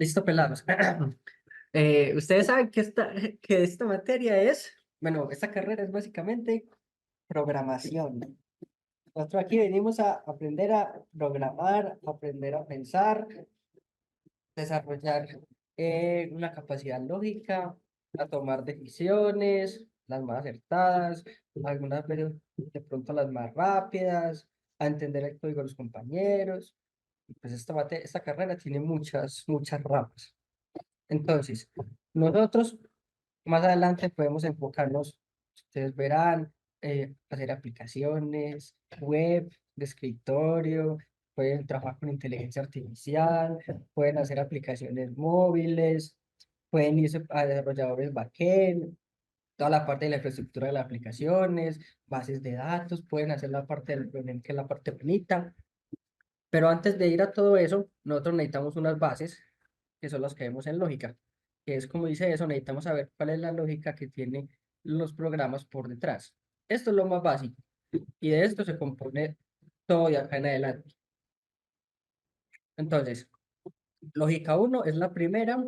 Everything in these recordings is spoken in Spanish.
Listo, pelados. Ustedes saben que esta materia bueno, esta carrera es básicamente programación. Nosotros aquí venimos a aprender a programar, aprender a pensar, desarrollar una capacidad lógica, a tomar decisiones, las más acertadas, algunas veces de pronto las más rápidas, a entender el código de los compañeros. Y pues esta carrera tiene muchas ramas. Entonces, nosotros más adelante podemos enfocarnos, ustedes verán, hacer aplicaciones web, de escritorio, pueden trabajar con inteligencia artificial, pueden hacer aplicaciones móviles, pueden irse a desarrolladores backend, toda la parte de la infraestructura de las aplicaciones, bases de datos, pueden hacer la parte del frontend, que es la parte bonita. Pero antes de ir a todo eso, nosotros necesitamos unas bases, que son las que vemos en lógica, que es como dice eso, necesitamos saber cuál es la lógica que tienen los programas por detrás. Esto es lo más básico, y de esto se compone todo de acá en adelante. Entonces, lógica uno es la primera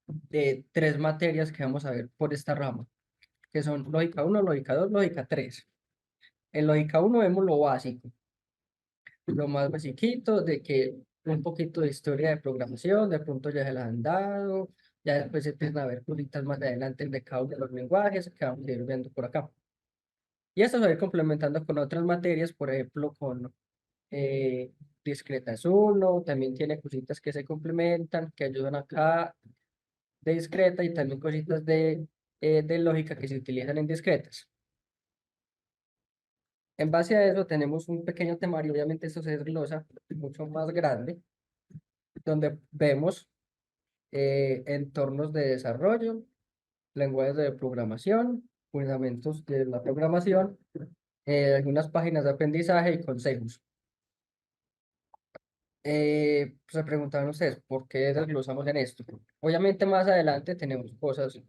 de tres materias que vamos a ver por esta rama, que son lógica uno, lógica 2, lógica 3. En lógica uno vemos lo básico, lo más basiquito, de que un poquito de historia de programación, de pronto ya se la han dado, ya después se empiezan a ver cositas más adelante de cada uno de los lenguajes que vamos a ir viendo por acá. Y esto se va a ir complementando con otras materias, por ejemplo, con discretas uno también tiene cositas que se complementan, que ayudan acá de discreta y también cositas de lógica que se utilizan en discretas. En base a eso tenemos un pequeño temario, obviamente esto se desglosa mucho más grande, donde vemos entornos de desarrollo, lenguajes de programación, fundamentos de la programación, algunas páginas de aprendizaje y consejos. Se preguntaban ustedes, ¿por qué desglosamos en esto? Obviamente más adelante tenemos cosas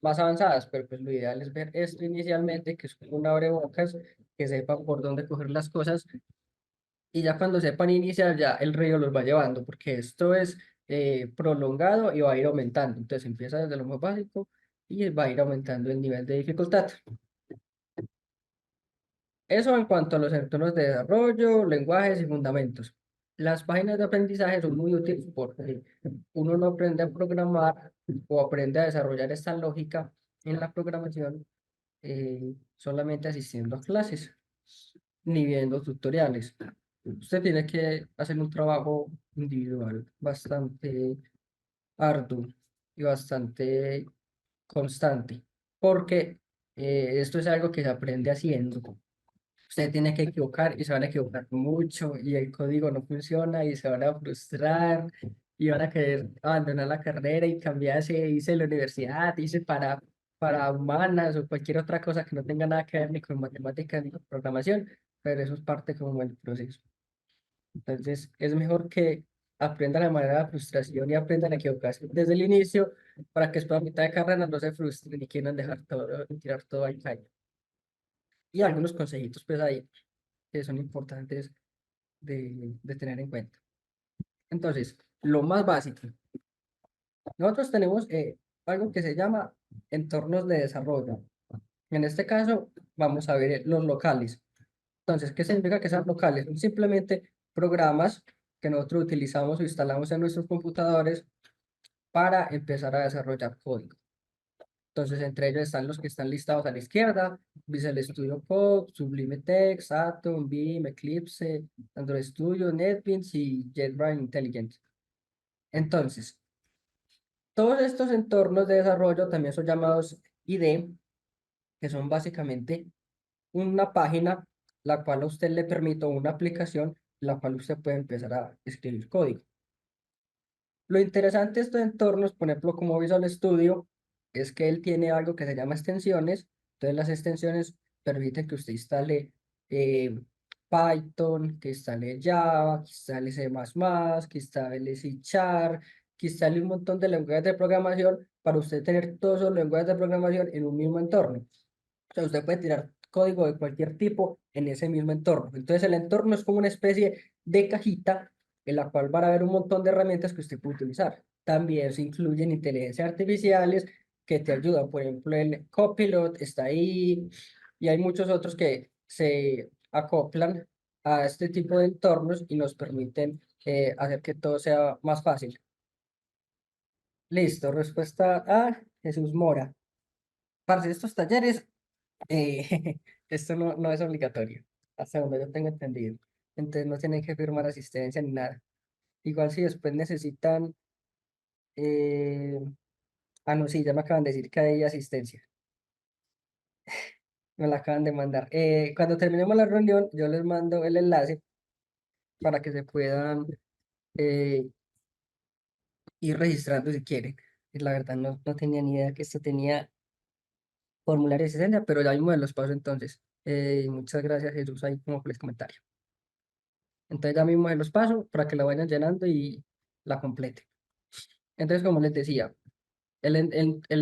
más avanzadas, pero pues lo ideal es ver esto inicialmente, que es como un abrebocas, que sepan por dónde coger las cosas y ya cuando sepan iniciar, ya el río los va llevando, porque esto es prolongado y va a ir aumentando. Entonces empieza desde lo más básico y va a ir aumentando el nivel de dificultad. Eso en cuanto a los entornos de desarrollo, lenguajes y fundamentos. Las páginas de aprendizaje son muy útiles porque uno no aprende a programar o aprende a desarrollar esta lógica en la programación solamente asistiendo a clases ni viendo tutoriales. Usted tiene que hacer un trabajo individual bastante arduo y bastante constante, porque esto es algo que se aprende haciendo. Usted tiene que equivocar y se van a equivocar mucho y el código no funciona y se van a frustrar y van a querer abandonar la carrera y cambiarse, irse a la universidad, irse para humanas o cualquier otra cosa que no tenga nada que ver ni con matemáticas ni con programación, pero eso es parte como del proceso. Entonces, es mejor que aprendan de manera de frustración y aprendan a equivocarse desde el inicio para que después a mitad de carrera no se frustren y quieran dejar todo y tirar todo al caño. Y algunos consejitos pues ahí que son importantes de tener en cuenta. Entonces, lo más básico. Nosotros tenemos algo que se llama entornos de desarrollo. En este caso, vamos a ver los locales. Entonces, ¿qué significa que sean locales? Son simplemente programas que nosotros utilizamos o instalamos en nuestros computadores para empezar a desarrollar código. Entonces, entre ellos están los que están listados a la izquierda: Visual Studio Code, Sublime Text, Atom, Vim, Eclipse, Android Studio, NetBeans y JetBrains Intelligent. Entonces, todos estos entornos de desarrollo también son llamados IDE, que son básicamente una página la cual a usted le permite, o una aplicación, la cual usted puede empezar a escribir código. Lo interesante de estos entornos, por ejemplo, como Visual Studio, es que él tiene algo que se llama extensiones. Entonces, las extensiones permiten que usted instale eh, Python, que instale Java, que instale C++, que instale C Sharp, que instale un montón de lenguajes de programación para usted tener todos esos lenguajes de programación en un mismo entorno. O sea, usted puede tirar código de cualquier tipo en ese mismo entorno. Entonces, el entorno es como una especie de cajita en la cual van a haber un montón de herramientas que usted puede utilizar. También se incluyen inteligencias artificiales que te ayudan. Por ejemplo, el Copilot está ahí y hay muchos otros que se acoplan a este tipo de entornos y nos permiten hacer que todo sea más fácil. Listo, respuesta A, Jesús Mora. Para estos talleres, esto no es obligatorio, hasta donde yo tengo entendido. Entonces no tienen que firmar asistencia ni nada. Igual si después necesitan, eh, no, sí, ya me acaban de decir que hay asistencia. Me la acaban de mandar. Cuando terminemos la reunión, yo les mando el enlace para que se puedan eh, ir registrando si quieren. Y la verdad no tenía ni idea que esto tenía formulario de asistencia, pero ya mismo los paso entonces. Muchas gracias, Jesús, ahí como por el comentario. Entonces ya mismo se los paso para que la vayan llenando y la completen. Entonces, como les decía, el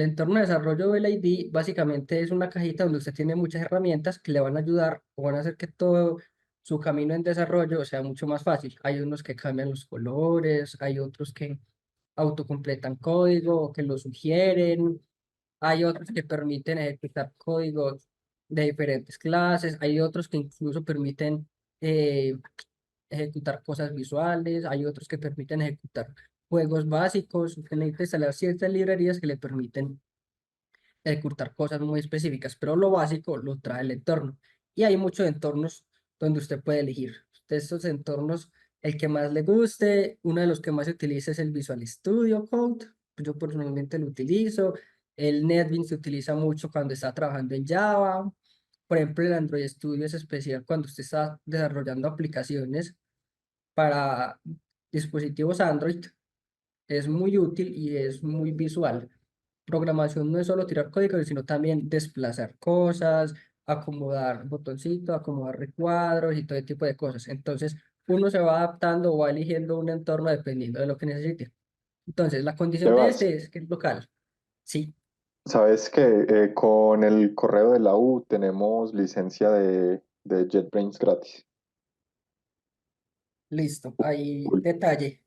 entorno de desarrollo del ID básicamente es una cajita donde usted tiene muchas herramientas que le van a ayudar o van a hacer que todo su camino en desarrollo sea mucho más fácil. Hay unos que cambian los colores, hay otros que autocompletan código o que lo sugieren, hay otros que permiten ejecutar códigos de diferentes clases, hay otros que incluso permiten eh, ejecutar cosas visuales, hay otros que permiten ejecutar juegos básicos, que necesita instalar ciertas librerías que le permiten ejecutar cosas muy específicas, pero lo básico lo trae el entorno. Y hay muchos entornos donde usted puede elegir. De estos entornos, el que más le guste, uno de los que más se utiliza es el Visual Studio Code. Yo personalmente lo utilizo. El NetBeans se utiliza mucho cuando está trabajando en Java. Por ejemplo, el Android Studio es especial cuando usted está desarrollando aplicaciones para dispositivos Android. Es muy útil y es muy visual. Programación no es solo tirar código, sino también desplazar cosas, acomodar botoncitos, acomodar recuadros y todo tipo de cosas. Entonces, uno se va adaptando o va eligiendo un entorno dependiendo de lo que necesite. Entonces, la condición de Sebas, este es que es local. Sí, sabes que con el correo de la U tenemos licencia de JetBrains gratis. listo. Hay Cool. detalle.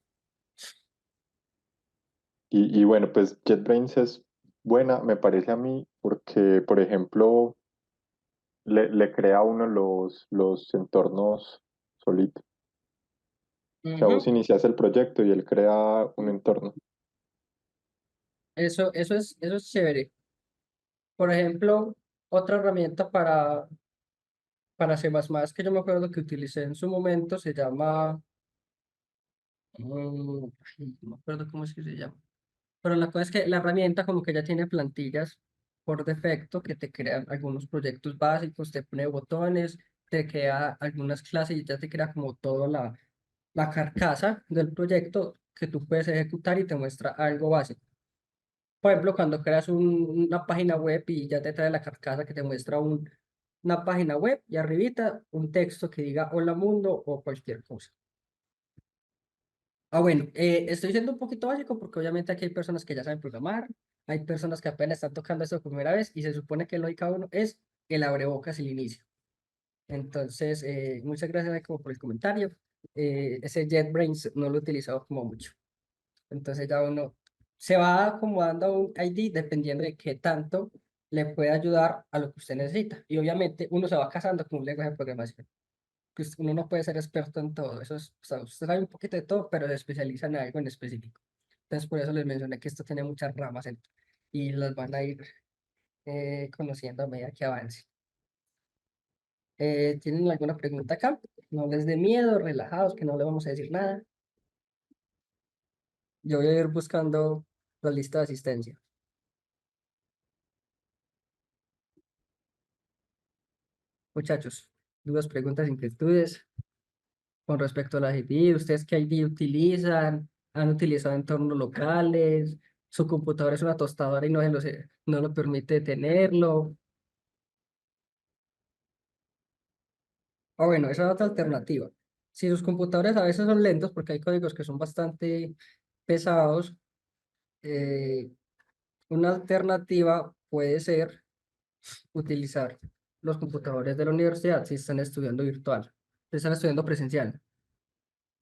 Y bueno, pues JetBrains es buena, me parece a mí, porque, por ejemplo, le crea a uno los entornos solito. O sea, vos Ujú. inicias el proyecto y él crea un entorno. Eso es chévere. Por ejemplo, otra herramienta para C++ que yo me acuerdo que utilicé en su momento se llama, ay, no me acuerdo cómo es que se llama, pero la cosa es que la herramienta como que ya tiene plantillas por defecto que te crean algunos proyectos básicos, te pone botones, te crea algunas clases y ya te crea como toda la carcasa del proyecto que tú puedes ejecutar y te muestra algo básico. Por ejemplo, cuando creas una página web y ya te trae la carcasa que te muestra una página web y arribita un texto que diga hola mundo o cualquier cosa. Bueno, estoy siendo un poquito básico porque obviamente aquí hay personas que ya saben programar, hay personas que apenas están tocando esto por primera vez y se supone que lo de cada uno es el abrebocas y el inicio. Entonces, muchas gracias como por el comentario. Ese JetBrains no lo he utilizado como mucho. Entonces ya uno se va acomodando a un ID dependiendo de qué tanto le puede ayudar a lo que usted necesita. Y obviamente uno se va casando con un lenguaje de programación. Pues uno no puede ser experto en todo. Eso es, o sea, usted sabe un poquito de todo, pero se especializa en algo en específico. Entonces por eso les mencioné que esto tiene muchas ramas y las van a ir conociendo a medida que avance. ¿Tienen alguna pregunta acá? No les dé miedo, relajados, que no le vamos a decir nada. Yo voy a ir buscando la lista de asistencia. Muchachos, dudas, preguntas, inquietudes con respecto a la ID. ¿Ustedes qué ID utilizan? ¿Han utilizado entornos locales? ¿Su computador es una tostadora y no lo permite tenerlo? Bueno, esa es otra alternativa. Si sus computadores a veces son lentos, porque hay códigos que son bastante pesados, eh, una alternativa puede ser utilizar los computadores de la universidad si están estudiando virtual, si están estudiando presencial.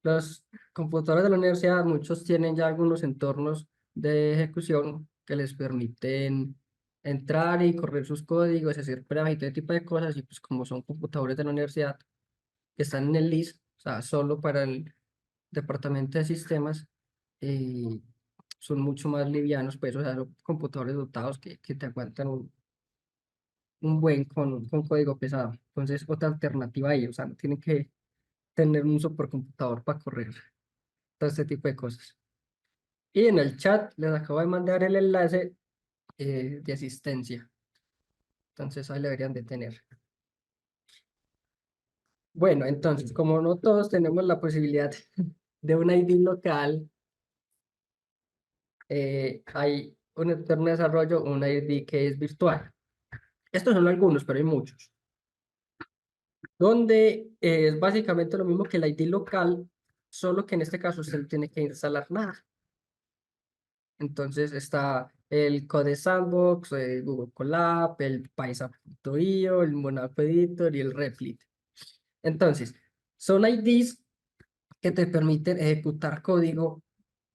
Los computadores de la universidad, muchos tienen ya algunos entornos de ejecución que les permiten entrar y correr sus códigos, hacer pruebas y todo tipo de cosas. Y pues como son computadores de la universidad que están en el LIS, o sea, solo para el departamento de sistemas, eh, son mucho más livianos, pues, o sea, son computadores dotados que te aguantan un buen con código pesado. Entonces, otra alternativa ahí, o sea, no tienen que tener un supercomputador para correr todo este tipo de cosas. Y en el chat les acabo de mandar el enlace de asistencia. Entonces ahí lo deberían de tener. Bueno, entonces, como no todos tenemos la posibilidad de un ID local, hay un entorno de desarrollo, un ID que es virtual. Estos son algunos, pero hay muchos. Donde es básicamente lo mismo que el ID local, solo que en este caso usted no tiene que instalar nada. Entonces está el Code Sandbox, el Google Colab, el Paisa.io, el Monaco Editor y el Replit. Entonces, son IDs que te permiten ejecutar código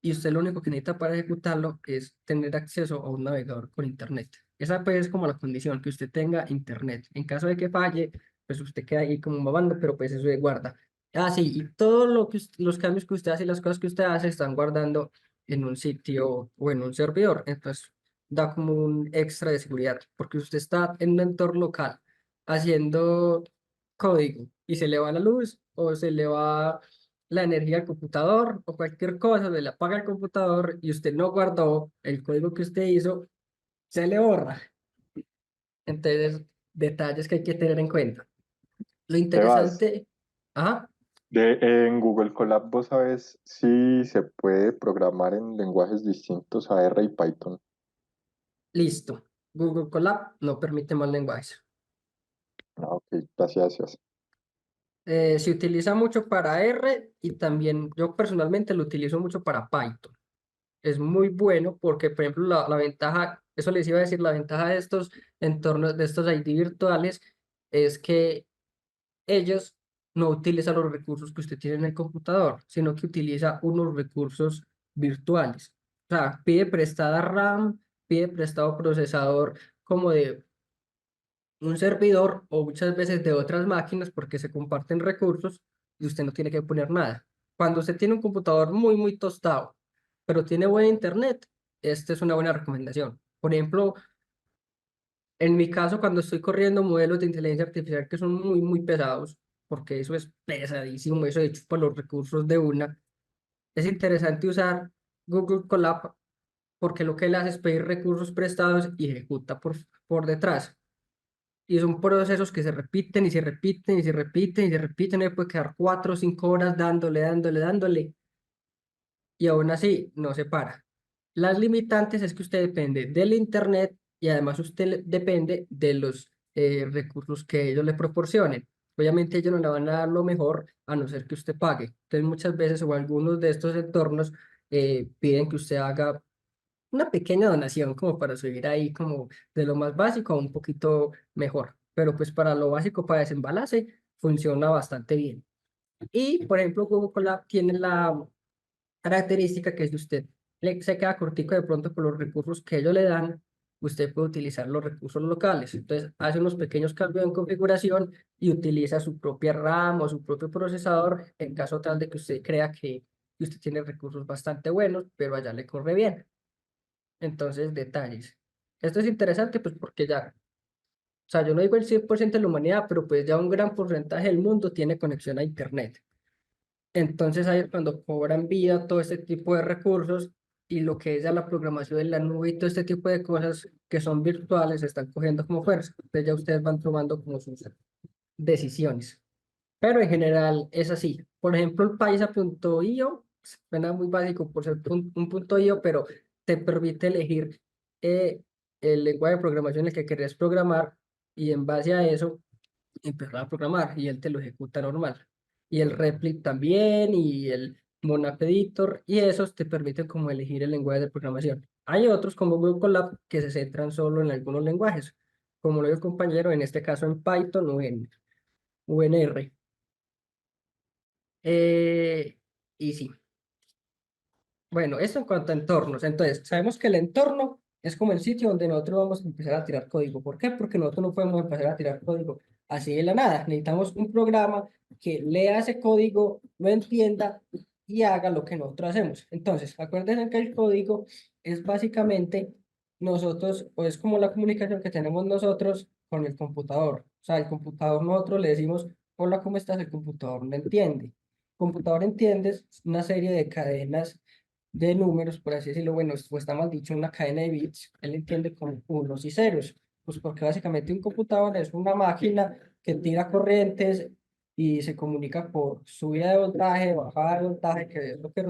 y usted lo único que necesita para ejecutarlo es tener acceso a un navegador con internet. Esa pues es como la condición, que usted tenga internet. En caso de que falle, pues usted queda ahí como babando, pero pues eso se guarda. Ah, sí, y todo lo que los cambios que usted hace y las cosas que usted hace están guardando en un sitio o en un servidor. Entonces, da como un extra de seguridad, porque usted está en un entorno local haciendo código y se le va la luz o se le va la energía al computador o cualquier cosa, se le apaga el computador y usted no guardó el código que usted hizo, se le borra. Entonces, detalles que hay que tener en cuenta. Lo Sebas, interesante, ajá, en Google Colab, ¿vos sabes si se puede programar en lenguajes distintos a R y Python? listo. Google Colab no permite más lenguajes. Ah, ok, gracias. Se utiliza mucho para R y también yo personalmente lo utilizo mucho para Python. Es muy bueno porque, por ejemplo, la ventaja, eso les iba a decir, la ventaja de estos entornos, de estos ID virtuales, es que ellos no utilizan los recursos que usted tiene en el computador, sino que utiliza unos recursos virtuales. O sea, pide prestada RAM, pide prestado procesador como de un servidor o muchas veces de otras máquinas porque se comparten recursos y usted no tiene que poner nada. Cuando usted tiene un computador muy tostado, pero tiene buen internet, esta es una buena recomendación. Por ejemplo, en mi caso, cuando estoy corriendo modelos de inteligencia artificial que son muy pesados, porque eso es pesadísimo, eso de chupa los recursos de una, es interesante usar Google Colab porque lo que él hace es pedir recursos prestados y ejecuta por detrás. Y son procesos que se repiten y se repiten y se repiten y se repiten. Y puede quedar 4 o 5 horas dándole y aún así no se para. Las limitantes es que usted depende del internet y además usted depende de los recursos que ellos le proporcionen. Obviamente ellos no le van a dar lo mejor a no ser que usted pague. Entonces muchas veces o algunos de estos entornos piden que usted haga una pequeña donación como para subir ahí como de lo más básico a un poquito mejor. Pero pues para lo básico, para desembalarse, funciona bastante bien. Y por ejemplo, Google Colab tiene la característica que si usted se queda cortico de pronto con los recursos que ellos le dan, usted puede utilizar los recursos locales. Entonces hace unos pequeños cambios en configuración y utiliza su propia RAM o su propio procesador en caso tal de que usted crea que usted tiene recursos bastante buenos, pero allá le corre bien. Entonces, detalles. Esto es interesante, pues porque ya, o sea, yo no digo el 100% de la humanidad, pero pues ya un gran porcentaje del mundo tiene conexión a Internet. Entonces ahí es cuando cobran vida todo este tipo de recursos y lo que es ya la programación de la nube y todo este tipo de cosas que son virtuales se están cogiendo como fuerza. Entonces ya ustedes van tomando como sus decisiones. Pero en general es así. Por ejemplo, el paisa.io suena muy básico por ser un punto .io, pero te permite elegir eh, el lenguaje de programación en el que querés programar y en base a eso empezar a programar y él te lo ejecuta normal. Y el Replit también y el Monap Editor y esos te permiten como elegir el lenguaje de programación. Hay otros como Google Colab que se centran solo en algunos lenguajes, como lo dijo el compañero, en este caso en Python o en R. Y sí. Bueno, eso en cuanto a entornos. Entonces, sabemos que el entorno es como el sitio donde nosotros vamos a empezar a tirar código. ¿Por qué? Porque nosotros no podemos empezar a tirar código así de la nada. Necesitamos un programa que lea ese código, lo entienda y haga lo que nosotros hacemos. Entonces, acuérdense que el código es básicamente nosotros, o es como la comunicación que tenemos nosotros con el computador. O sea, el computador nosotros le decimos, hola, ¿cómo estás? El computador no entiende. El computador entiende una serie de cadenas de números, por así decirlo, bueno, o está mal dicho, una cadena de bits, él entiende con unos y ceros, pues porque básicamente un computador es una máquina que tira corrientes y se comunica por subida de voltaje, bajada de voltaje, que es lo que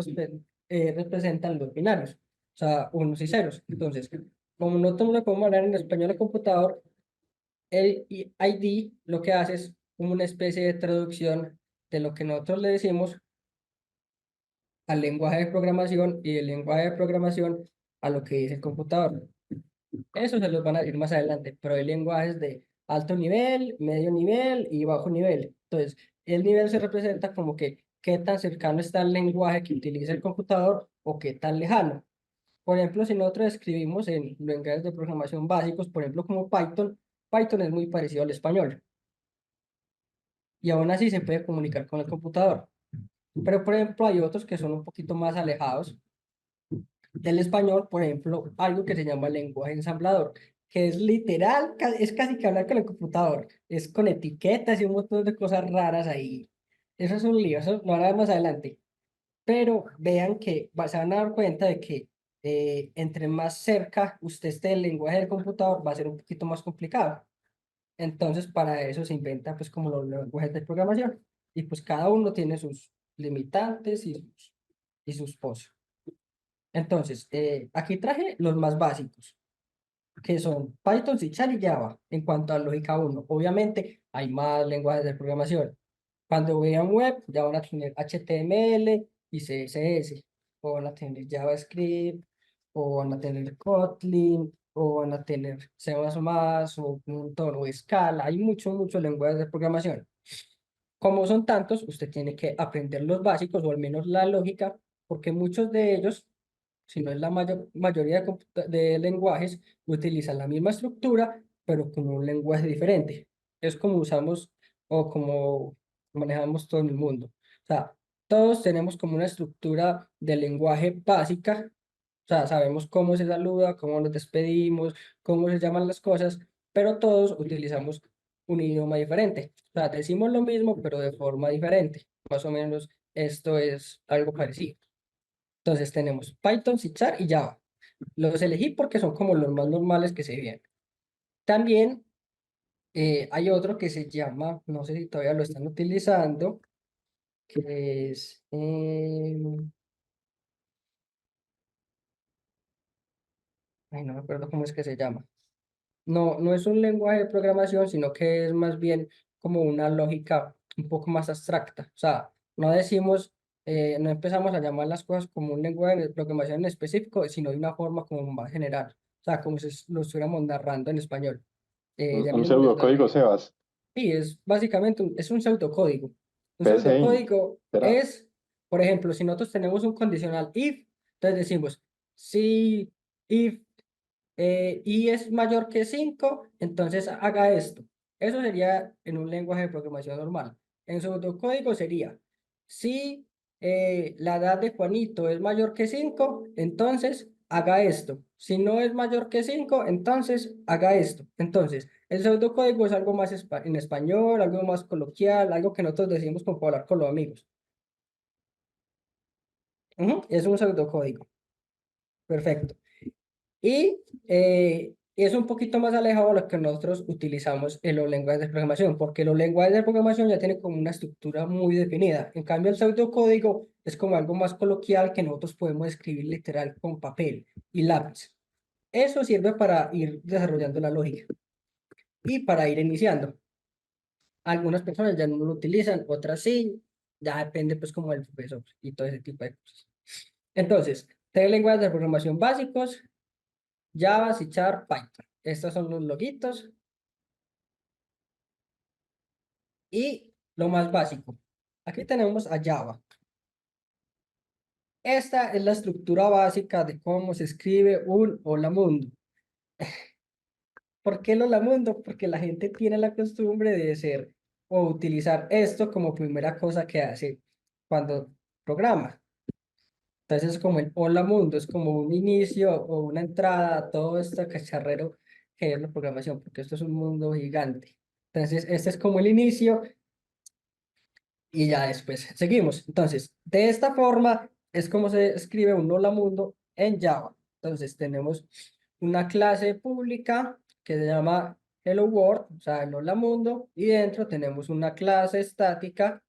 representan los binarios, o sea, unos y ceros. Entonces, como nosotros no le podemos hablar en español al computador, el ID lo que hace es como una especie de traducción de lo que nosotros le decimos al lenguaje de programación y el lenguaje de programación a lo que dice el computador. Eso se los van a decir más adelante, pero hay lenguajes de alto nivel, medio nivel y bajo nivel. Entonces, el nivel se representa como que qué tan cercano está el lenguaje que utiliza el computador o qué tan lejano. Por ejemplo, si nosotros escribimos en lenguajes de programación básicos, por ejemplo, como Python, Python es muy parecido al español y aún así se puede comunicar con el computador. Pero, por ejemplo, hay otros que son un poquito más alejados del español, por ejemplo, algo que se llama lenguaje ensamblador, que es literal, es casi que hablar con el computador, es con etiquetas y un montón de cosas raras ahí. Eso es un lío, eso lo hará más adelante. Pero vean que se van a dar cuenta de que entre más cerca usted esté del lenguaje del computador, va a ser un poquito más complicado. Entonces, para eso se inventa pues como los lenguajes de programación. Y pues cada uno tiene sus limitantes y sus pos. Entonces, aquí traje los más básicos, que son Python, C# y Java, en cuanto a lógica uno. Obviamente, hay más lenguajes de programación. Cuando vean web, ya van a tener HTML y CSS, o van a tener JavaScript, o van a tener Kotlin, o van a tener C++, o un montón, o Scala. Hay muchos lenguajes de programación. Como son tantos, usted tiene que aprender los básicos, o al menos la lógica, porque muchos de ellos si no es la mayoría de lenguajes, utilizan la misma estructura, pero con un lenguaje diferente. Es como usamos o como manejamos todo en el mundo. O sea, todos tenemos como una estructura de lenguaje básica, o sea, sabemos cómo se saluda, cómo nos despedimos, cómo se llaman las cosas, pero todos utilizamos un idioma diferente. O sea, decimos lo mismo, pero de forma diferente. Más o menos esto es algo parecido. Entonces tenemos Python, C# y Java. Los elegí porque son como los más normales que se vienen. También hay otro que se llama, no sé si todavía lo están utilizando, que es, ay, no me acuerdo cómo es que se llama. No, no es un lenguaje de programación, sino que es más bien como una lógica un poco más abstracta. O sea, no decimos, no empezamos a llamar las cosas como un lenguaje de programación en específico, sino de una forma como más general. O sea, como si lo estuviéramos narrando en español. Ya Un mismo les pseudocódigo, doy. Sebas. Sí, es básicamente es un pseudocódigo. Un PSI, pseudocódigo ¿será? es, por ejemplo, si nosotros tenemos un condicional if, entonces decimos, si if y es mayor que 5 entonces haga esto. Eso sería en un lenguaje de programación normal. En pseudocódigo sería, si la edad de Juanito es mayor que 5 entonces haga esto. Si no es mayor que 5 entonces haga esto. Entonces, el pseudocódigo es algo más en español, algo más coloquial, algo que nosotros decimos como para hablar con los amigos. Ujú, es un pseudocódigo. Perfecto. Y es un poquito más alejado de lo que nosotros utilizamos en los lenguajes de programación, porque los lenguajes de programación ya tienen como una estructura muy definida. En cambio, el pseudocódigo es como algo más coloquial que nosotros podemos escribir literal con papel y lápiz. Eso sirve para ir desarrollando la lógica y para ir iniciando. Algunas personas ya no lo utilizan, otras sí, ya depende pues como del profesor y todo ese tipo de cosas. Entonces, tres lenguajes de programación básicos, Java, C#, Python. Estos son los loguitos. Y lo más básico. Aquí tenemos a Java. Esta es la estructura básica de cómo se escribe un hola mundo. ¿Por qué el hola mundo? Porque la gente tiene la costumbre de ser o utilizar esto como primera cosa que hace cuando programa. Entonces es como el hola mundo, es como un inicio o una entrada a todo este cacharrero que es la programación, porque esto es un mundo gigante. Entonces, este es como el inicio y ya después seguimos. Entonces, de esta forma es como se escribe un hola mundo en Java. Entonces, tenemos una clase pública que se llama Hello World, o sea, el hola mundo, y dentro tenemos una clase estática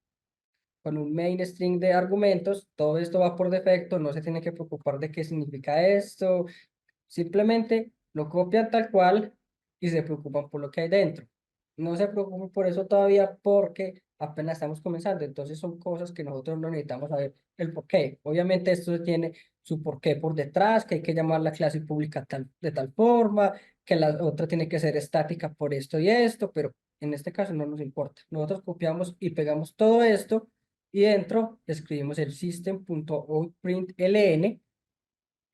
con un main string de argumentos. Todo esto va por defecto, no se tiene que preocupar de qué significa esto, simplemente lo copian tal cual y se preocupan por lo que hay dentro. No se preocupen por eso todavía porque apenas estamos comenzando, entonces son cosas que nosotros no necesitamos saber el por qué. Obviamente esto tiene su porqué por detrás, que hay que llamar la clase pública de tal forma, que la otra tiene que ser estática por esto y esto, pero en este caso no nos importa. Nosotros copiamos y pegamos todo esto y dentro escribimos el system.outprintln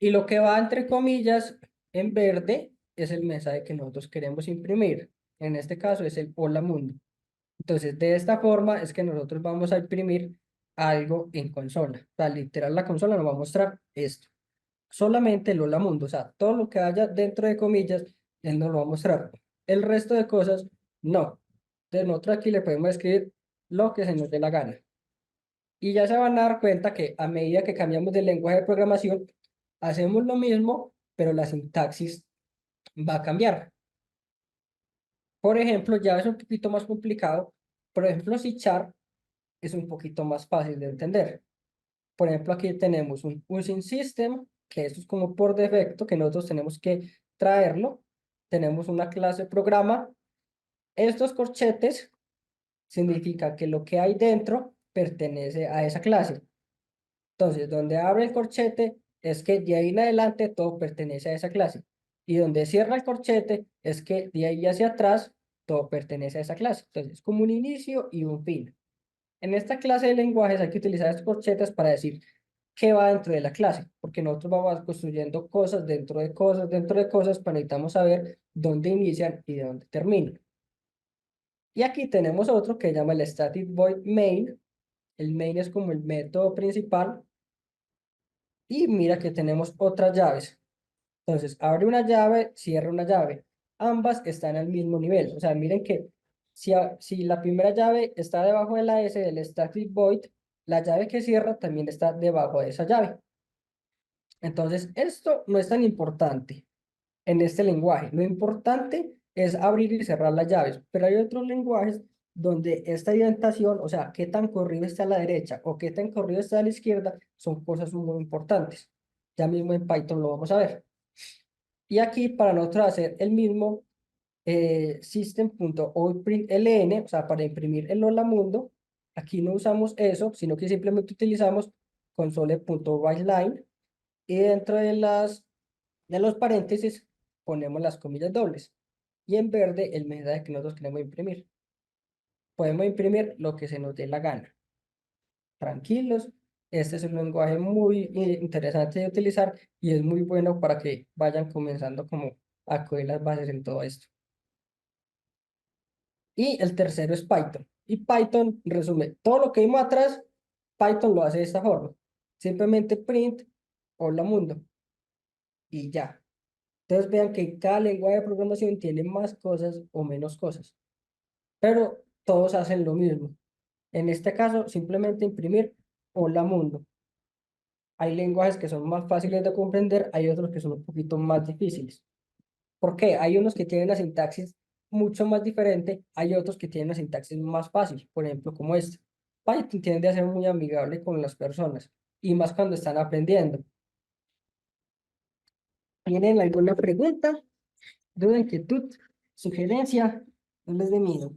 y lo que va entre comillas en verde es el mensaje que nosotros queremos imprimir. En este caso es el hola mundo. Entonces, de esta forma es que nosotros vamos a imprimir algo en consola. O sea, literal, la consola nos va a mostrar esto. Solamente el hola mundo. O sea, todo lo que haya dentro de comillas, él nos lo va a mostrar. El resto de cosas, no. Entonces, nosotros aquí le podemos escribir lo que se nos dé la gana. Y ya se van a dar cuenta que a medida que cambiamos de lenguaje de programación, hacemos lo mismo, pero la sintaxis va a cambiar. Por ejemplo, ya es un poquito más complicado. Por ejemplo, C# es un poquito más fácil de entender. Por ejemplo, aquí tenemos un using system, que esto es como por defecto, que nosotros tenemos que traerlo. Tenemos una clase programa. Estos corchetes significa que lo que hay dentro pertenece a esa clase. Entonces, donde abre el corchete es que de ahí en adelante todo pertenece a esa clase. Y donde cierra el corchete es que de ahí hacia atrás todo pertenece a esa clase. Entonces, es como un inicio y un fin. En esta clase de lenguajes hay que utilizar estos corchetes para decir qué va dentro de la clase, porque nosotros vamos construyendo cosas dentro de cosas, pero necesitamos saber dónde inician y dónde terminan. Y aquí tenemos otro que se llama el static void main. El main es como el método principal. Y mira que tenemos otras llaves. Entonces, abre una llave, cierra una llave. Ambas están al mismo nivel. O sea, miren que si la primera llave está debajo de la S del static void, la llave que cierra también está debajo de esa llave. Entonces, esto no es tan importante en este lenguaje. Lo importante es abrir y cerrar las llaves, pero hay otros lenguajes donde esta indentación, o sea, qué tan corrido está a la derecha o qué tan corrido está a la izquierda, son cosas muy importantes. Ya mismo en Python lo vamos a ver. Y aquí para nosotros hacer el mismo system.outprintln, o sea, para imprimir el hola mundo, aquí no usamos eso, sino que simplemente utilizamos console.writeLine y dentro de los paréntesis ponemos las comillas dobles. Y en verde el mensaje que nosotros queremos imprimir. Podemos imprimir lo que se nos dé la gana. Tranquilos. Este es un lenguaje muy interesante de utilizar y es muy bueno para que vayan comenzando como a coger las bases en todo esto. Y el tercero es Python. Y Python resume todo lo que vimos atrás, Python lo hace de esta forma. Simplemente print hola mundo y ya. Entonces vean que cada lenguaje de programación tiene más cosas o menos cosas, pero todos hacen lo mismo. En este caso, simplemente imprimir hola mundo. Hay lenguajes que son más fáciles de comprender, hay otros que son un poquito más difíciles. ¿Por qué? Hay unos que tienen la sintaxis mucho más diferente, hay otros que tienen la sintaxis más fácil, por ejemplo, como este. Python tiende a ser muy amigable con las personas, y más cuando están aprendiendo. ¿Tienen alguna pregunta, duda, inquietud, sugerencia? No les dé miedo.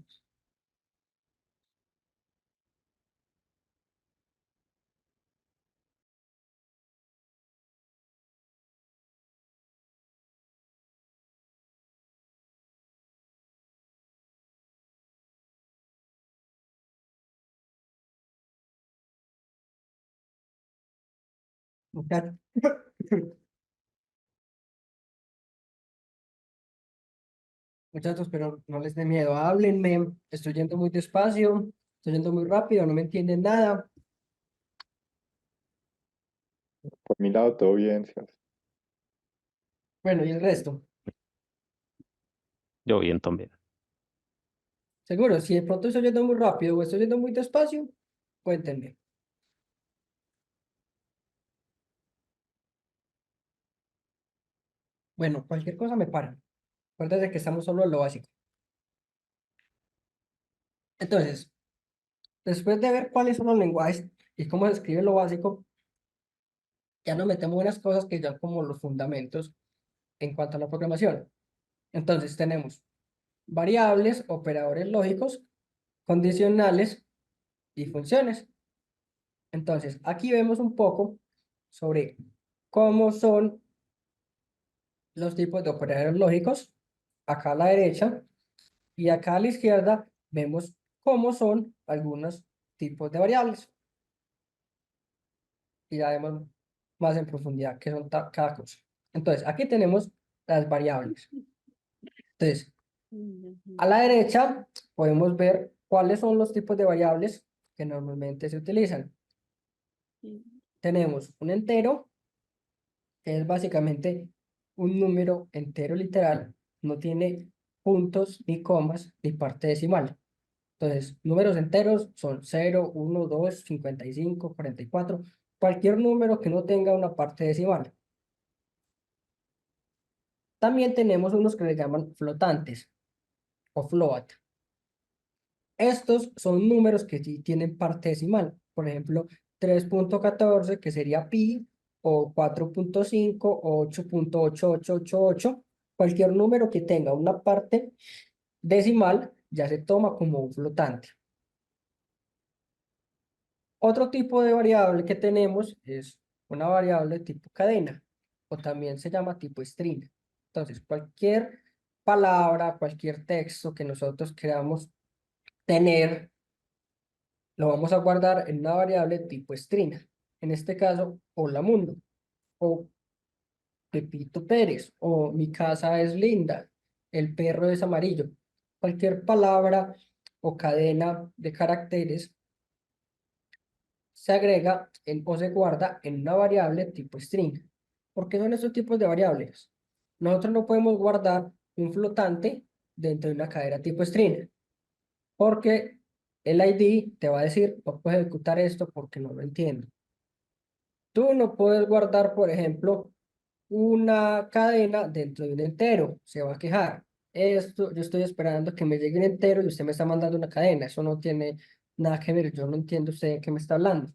Mucha- Muchachos, pero no les dé miedo, háblenme, estoy yendo muy despacio, estoy yendo muy rápido, no me entienden nada. Por mi lado, todo bien, Sebas. Bueno, y el resto, Yo bien también. seguro, si de pronto estoy yendo muy rápido o estoy yendo muy despacio, cuéntenme. Bueno, cualquier cosa me paran. Acuérdense que estamos solo en lo básico. Entonces, después de ver cuáles son los lenguajes y cómo se escribe lo básico, ya nos metemos en unas cosas que ya como los fundamentos en cuanto a la programación. Entonces, tenemos variables, operadores lógicos, condicionales y funciones. Entonces, aquí vemos un poco sobre cómo son los tipos de operadores lógicos, acá a la derecha, y acá a la izquierda vemos cómo son algunos tipos de variables. Y ya vemos más en profundidad qué son cada cosa. Entonces, aquí tenemos las variables. Entonces, a la derecha podemos ver cuáles son los tipos de variables que normalmente se utilizan. Tenemos un entero, que es básicamente un número entero literal, no tiene puntos ni comas ni parte decimal. Entonces, números enteros son 0, 1, 2, 55, 44, cualquier número que no tenga una parte decimal. También tenemos unos que le llaman flotantes o float. Estos son números que sí tienen parte decimal. Por ejemplo, 3.14 que sería pi, o 4.5 o 8.8888. Cualquier número que tenga una parte decimal ya se toma como un flotante. Otro tipo de variable que tenemos es una variable tipo cadena, o también se llama tipo string. Entonces, cualquier palabra, cualquier texto que nosotros queramos tener, lo vamos a guardar en una variable tipo string. En este caso, hola mundo, o Pepito Pérez, o mi casa es linda, el perro es amarillo. Cualquier palabra o cadena de caracteres se agrega o se guarda en una variable tipo string. ¿Por qué son estos tipos de variables? Nosotros no podemos guardar un flotante dentro de una cadena tipo string, porque el ID te va a decir, no puedes ejecutar esto porque no lo entiendo. Tú no puedes guardar, por ejemplo, una cadena dentro de un entero, se va a quejar. Esto, yo estoy esperando que me llegue un entero y usted me está mandando una cadena, eso no tiene nada que ver, yo no entiendo usted de qué me está hablando.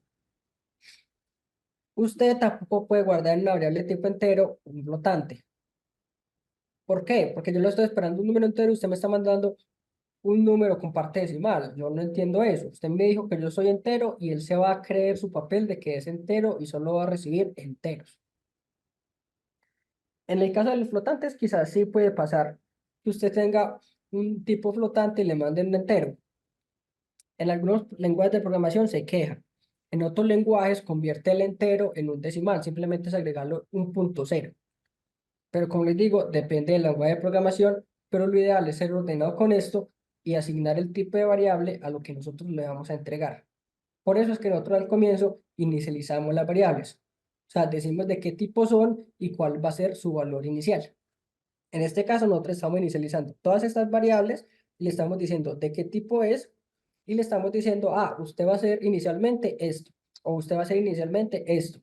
Usted tampoco puede guardar en una variable tipo entero un flotante. ¿Por qué? Porque yo lo estoy esperando un número entero y usted me está mandando un número con parte decimal. Yo no entiendo eso. Usted me dijo que yo soy entero y él se va a creer su papel de que es entero y solo va a recibir enteros. En el caso de los flotantes, quizás sí puede pasar que usted tenga un tipo flotante y le manden un entero. En algunos lenguajes de programación se queja. En otros lenguajes convierte el entero en un decimal. Simplemente es agregarlo un punto cero. Pero como les digo, depende del lenguaje de programación, pero lo ideal es ser ordenado con esto y asignar el tipo de variable a lo que nosotros le vamos a entregar. Por eso es que nosotros al comienzo inicializamos las variables. O sea, decimos de qué tipo son y cuál va a ser su valor inicial. En este caso, nosotros estamos inicializando todas estas variables y le estamos diciendo de qué tipo es y le estamos diciendo, ah, usted va a hacer inicialmente esto o usted va a hacer inicialmente esto.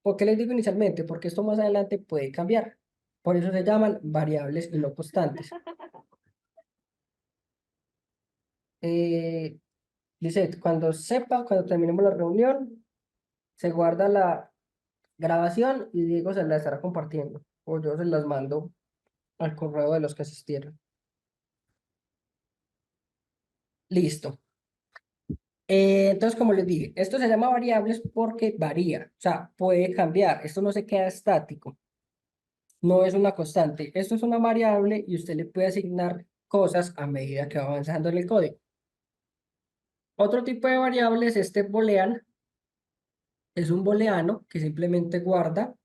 ¿Por qué les digo inicialmente? Porque esto más adelante puede cambiar. Por eso se llaman variables y no constantes. Eh, Dice, cuando terminemos la reunión, se guarda la grabación y Diego se la estará compartiendo. O yo se las mando al correo de los que asistieron. Listo. Entonces, como les dije, esto se llama variables porque varía, o sea, puede cambiar. Esto no se queda estático, no es una constante. Esto es una variable y usted le puede asignar cosas a medida que va avanzando en el código. Otro tipo de variables es este boolean, es un booleano que simplemente guarda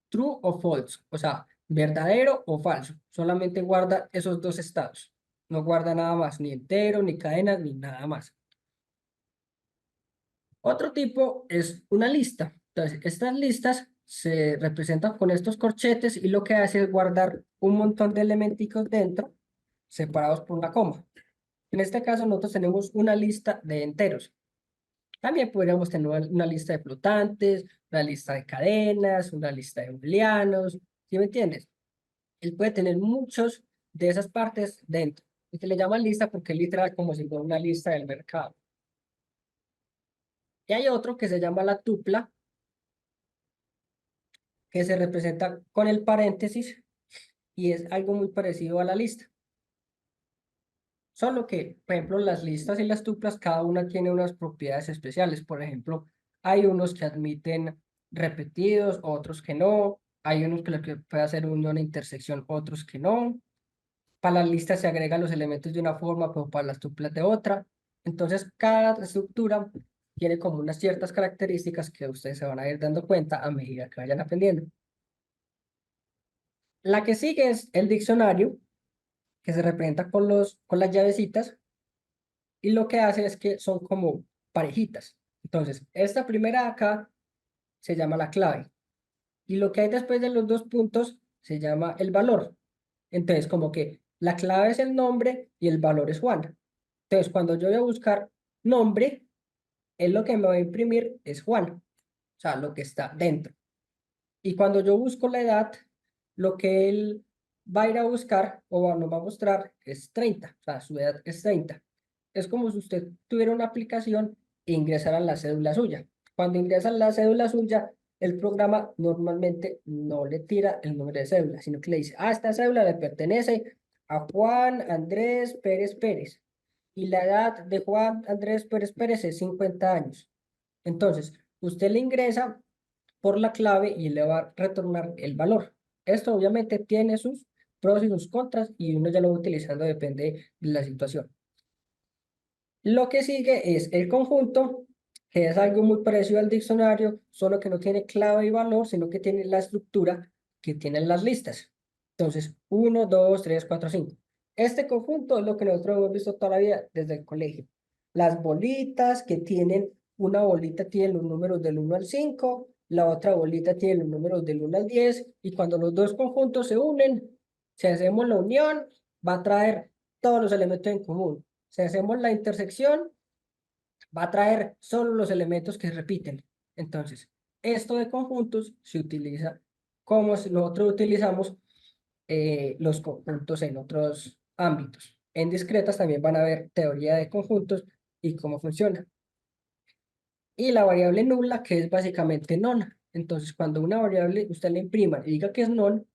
true o false, o sea, verdadero o falso. Solamente guarda esos dos estados. No guarda nada más, ni entero, ni cadenas, ni nada más. Otro tipo es una lista. Entonces, estas listas se representan con estos corchetes y lo que hace es guardar un montón de elementicos dentro, separados por una coma. En este caso, nosotros tenemos una lista de enteros. También podríamos tener una lista de flotantes, una lista de cadenas, una lista de booleanos, ¿sí me entiendes? Él puede tener muchos de esas partes dentro. Y se le llama lista porque es literal como si fuera una lista del mercado. Y hay otro que se llama la tupla, que se representa con el paréntesis y es algo muy parecido a la lista. Solo que, por ejemplo, las listas y las tuplas, cada una tiene unas propiedades especiales. Por ejemplo, hay unos que admiten repetidos, otros que no. Hay unos que lo que puede hacer unión e intersección, otros que no. Para las listas se agregan los elementos de una forma, pero para las tuplas de otra. Entonces, cada estructura tiene como unas ciertas características que ustedes se van a ir dando cuenta a medida que vayan aprendiendo. La que sigue es el diccionario, que se representa con las llavecitas, y lo que hace es que son como parejitas. Entonces, esta primera acá se llama la clave, y lo que hay después de los dos puntos se llama el valor. Entonces, como que la clave es el nombre y el valor es Juan. Entonces, cuando yo voy a buscar nombre, él lo que me va a imprimir es Juan, o sea, lo que está dentro. Y cuando yo busco la edad, lo que él va a ir a buscar o nos va a mostrar es 30, o sea, su edad es 30. Es como si usted tuviera una aplicación e ingresara la cédula suya. Cuando ingresa la cédula suya, el programa normalmente no le tira el número de cédula, sino que le dice, ah, esta cédula le pertenece a Juan Andrés Pérez Pérez. Y la edad de Juan Andrés Pérez Pérez es 50 años. Entonces, usted le ingresa por la clave y le va a retornar el valor. Esto obviamente tiene sus pros y sus contras y uno ya lo va utilizando, depende de la situación. Lo que sigue es el conjunto, que es algo muy parecido al diccionario, solo que no tiene clave y valor, sino que tiene la estructura que tienen las listas. Entonces, 1, 2, 3, 4, 5. Este conjunto es lo que nosotros hemos visto toda la vida desde el colegio. Las bolitas que tienen, una bolita tiene los números del 1 al 5, la otra bolita tiene los números del 1 al 10, y cuando los dos conjuntos se unen, si hacemos la unión, va a traer todos los elementos en común. Si hacemos la intersección, va a traer solo los elementos que repiten. Entonces, esto de conjuntos se utiliza como si nosotros utilizamos los conjuntos en otros ámbitos. En discretas también van a ver teoría de conjuntos y cómo funciona. Y la variable nula, que es básicamente non. Entonces, cuando una variable usted le imprima y diga que es non,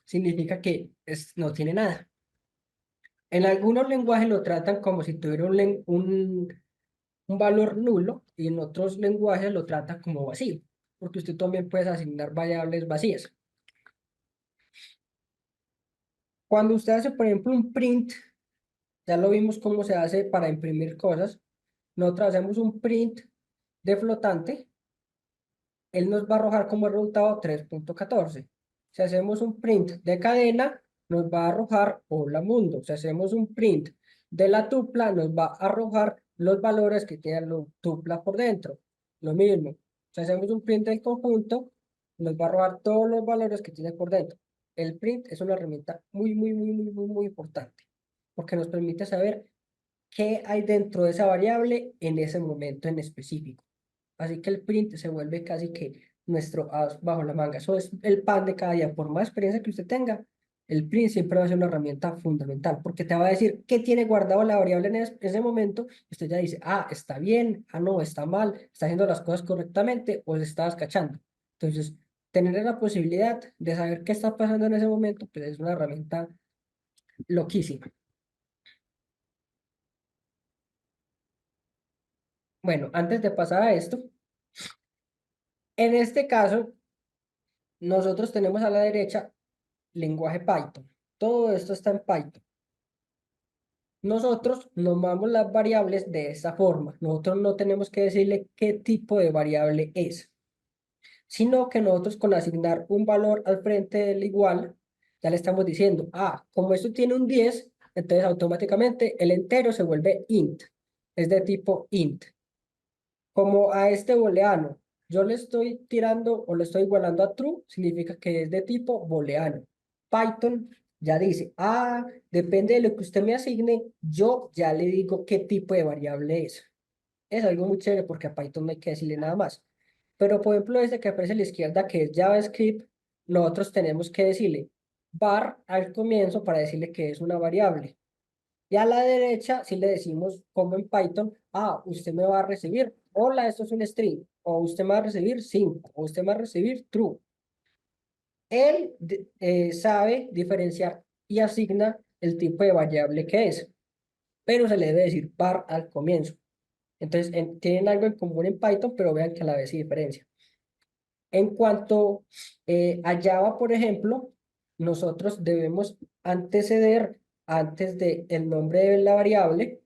significa que no tiene nada. En algunos lenguajes lo tratan como si tuviera un valor nulo y en otros lenguajes lo tratan como vacío, porque usted también puede asignar variables vacías. Cuando usted hace, por ejemplo, un print, ya lo vimos cómo se hace para imprimir cosas. Nosotros hacemos un print de flotante, él nos va a arrojar como resultado 3.14. Si hacemos un print de cadena, nos va a arrojar hola mundo. Si hacemos un print de la tupla, nos va a arrojar los valores que tiene la tupla por dentro. Lo mismo. Si hacemos un print del conjunto, nos va a arrojar todos los valores que tiene por dentro. El print es una herramienta muy importante porque nos permite saber qué hay dentro de esa variable en ese momento en específico. Así que el print se vuelve casi que nuestro as bajo la manga. Eso es el pan de cada día. Por más experiencia que usted tenga, el print siempre va a ser una herramienta fundamental porque te va a decir qué tiene guardado la variable en ese momento. Y usted ya dice, ah, está bien, ah, no, está mal, está haciendo las cosas correctamente o se está descachando. Entonces, tener la posibilidad de saber qué está pasando en ese momento, pues es una herramienta loquísima. Bueno, antes de pasar a esto, en este caso, nosotros tenemos a la derecha lenguaje Python. Todo esto está en Python. nosotros nombramos las variables de esta forma. Nosotros no tenemos que decirle qué tipo de variable es, sino que nosotros con asignar un valor al frente del igual, ya le estamos diciendo, como esto tiene un 10, entonces automáticamente el entero se vuelve int, es de tipo int. Como a este booleano, yo le estoy tirando o le estoy igualando a true, significa que es de tipo booleano. Python ya dice, depende de lo que usted me asigne, yo ya le digo qué tipo de variable es. Es algo muy chévere porque a Python no hay que decirle nada más. Pero, por ejemplo, este que aparece a la izquierda, que es JavaScript, nosotros tenemos que decirle var al comienzo para decirle que es una variable. Y a la derecha, si le decimos, como en Python, usted me va a recibir, hola, esto es un string, o usted me va a recibir 5, o usted me va a recibir true. Él sabe diferenciar y asigna el tipo de variable que es, pero se le debe decir var al comienzo. Entonces, tienen algo en común en Python, pero vean que a la vez se diferencia. En cuanto a Java, por ejemplo, nosotros debemos anteceder antes del nombre de la variable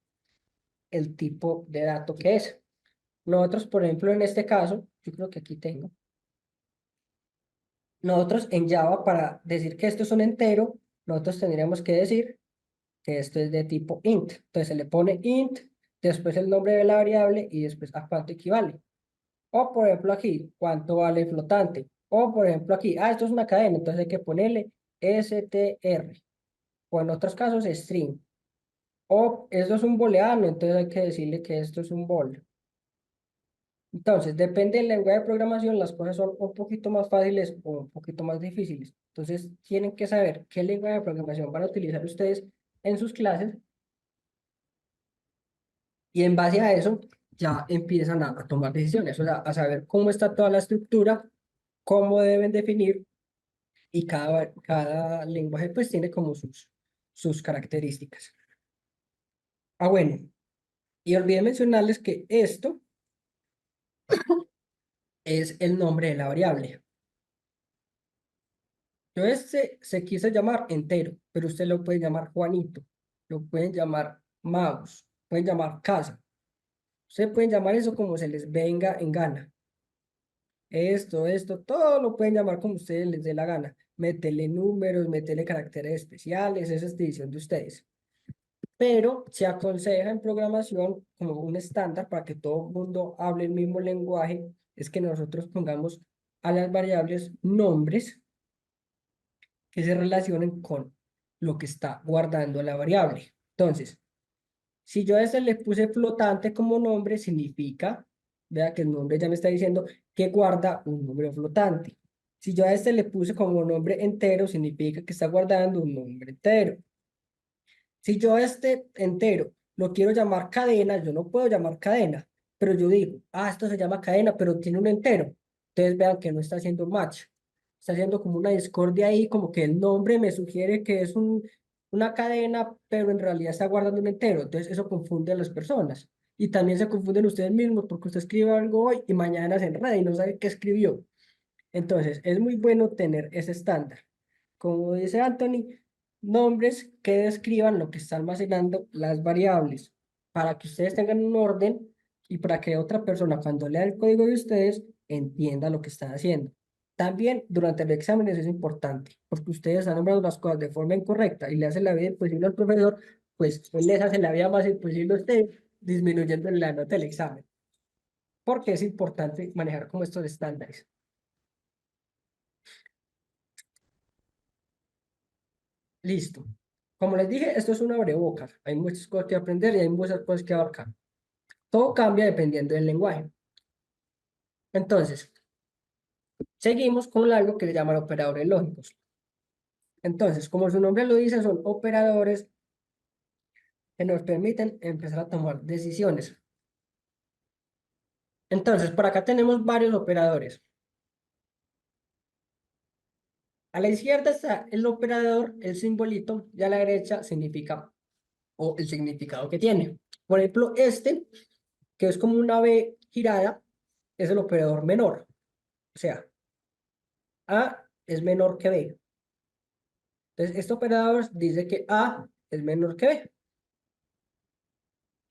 el tipo de dato que es. Nosotros, por ejemplo, en este caso, yo creo que aquí tengo, nosotros en Java para decir que esto es un entero, nosotros tendríamos que decir que esto es de tipo int. Entonces se le pone int, después el nombre de la variable y después a cuánto equivale. O por ejemplo aquí, cuánto vale el flotante. O por ejemplo aquí, esto es una cadena, entonces hay que ponerle str. O en otros casos string. O esto es un booleano, entonces hay que decirle que esto es un bool. Entonces, depende del lenguaje de programación, las cosas son un poquito más fáciles o un poquito más difíciles. Entonces, tienen que saber qué lenguaje de programación van a utilizar ustedes en sus clases y en base a eso ya empiezan a tomar decisiones, o sea, a saber cómo está toda la estructura, cómo deben definir y cada lenguaje pues tiene como sus características. Bueno, y olvidé mencionarles que esto es el nombre de la variable. Yo se quiso llamar entero, pero usted lo puede llamar Juanito, lo pueden llamar mouse, pueden llamar casa. Ustedes pueden llamar eso como se les venga en gana. Esto, todo lo pueden llamar como ustedes les dé la gana. Métele números, métele caracteres especiales, esa es decisión de ustedes. Pero se aconseja en programación como un estándar para que todo el mundo hable el mismo lenguaje, es que nosotros pongamos a las variables nombres que se relacionen con lo que está guardando la variable. Entonces, si yo a este le puse flotante como nombre, significa, vea que el nombre ya me está diciendo que guarda un número flotante. Si yo a este le puse como nombre entero, significa que está guardando un nombre entero. Si yo a este entero lo quiero llamar cadena, yo no puedo llamar cadena, pero yo digo, esto se llama cadena, pero tiene un entero. Entonces vean que no está haciendo match. Está haciendo como una discordia ahí, como que el nombre me sugiere que es una cadena, pero en realidad está guardando un entero. Entonces eso confunde a las personas. Y también se confunden ustedes mismos porque usted escribe algo hoy y mañana se enreda y no sabe qué escribió. Entonces es muy bueno tener ese estándar. Como dice Anthony, nombres que describan lo que está almacenando las variables para que ustedes tengan un orden y para que otra persona cuando lea el código de ustedes entienda lo que están haciendo. También durante los exámenes es importante, porque ustedes están nombrando las cosas de forma incorrecta y le hacen la vida imposible al profesor, pues él les hace la vida más imposible a ustedes, disminuyendo la nota del examen. Porque es importante manejar como estos estándares. Listo. Como les dije, esto es una abrebocas. Hay muchas cosas que aprender y hay muchas cosas que abarcar. Todo cambia dependiendo del lenguaje. Entonces, seguimos con algo que le llaman operadores lógicos. Entonces, como su nombre lo dice, son operadores que nos permiten empezar a tomar decisiones. Entonces, por acá tenemos varios operadores. A la izquierda está el operador, el simbolito, y a la derecha significa o el significado que tiene. Por ejemplo, este, que es como una B girada, es el operador menor. O sea, A es menor que B. Entonces, este operador dice que A es menor que B.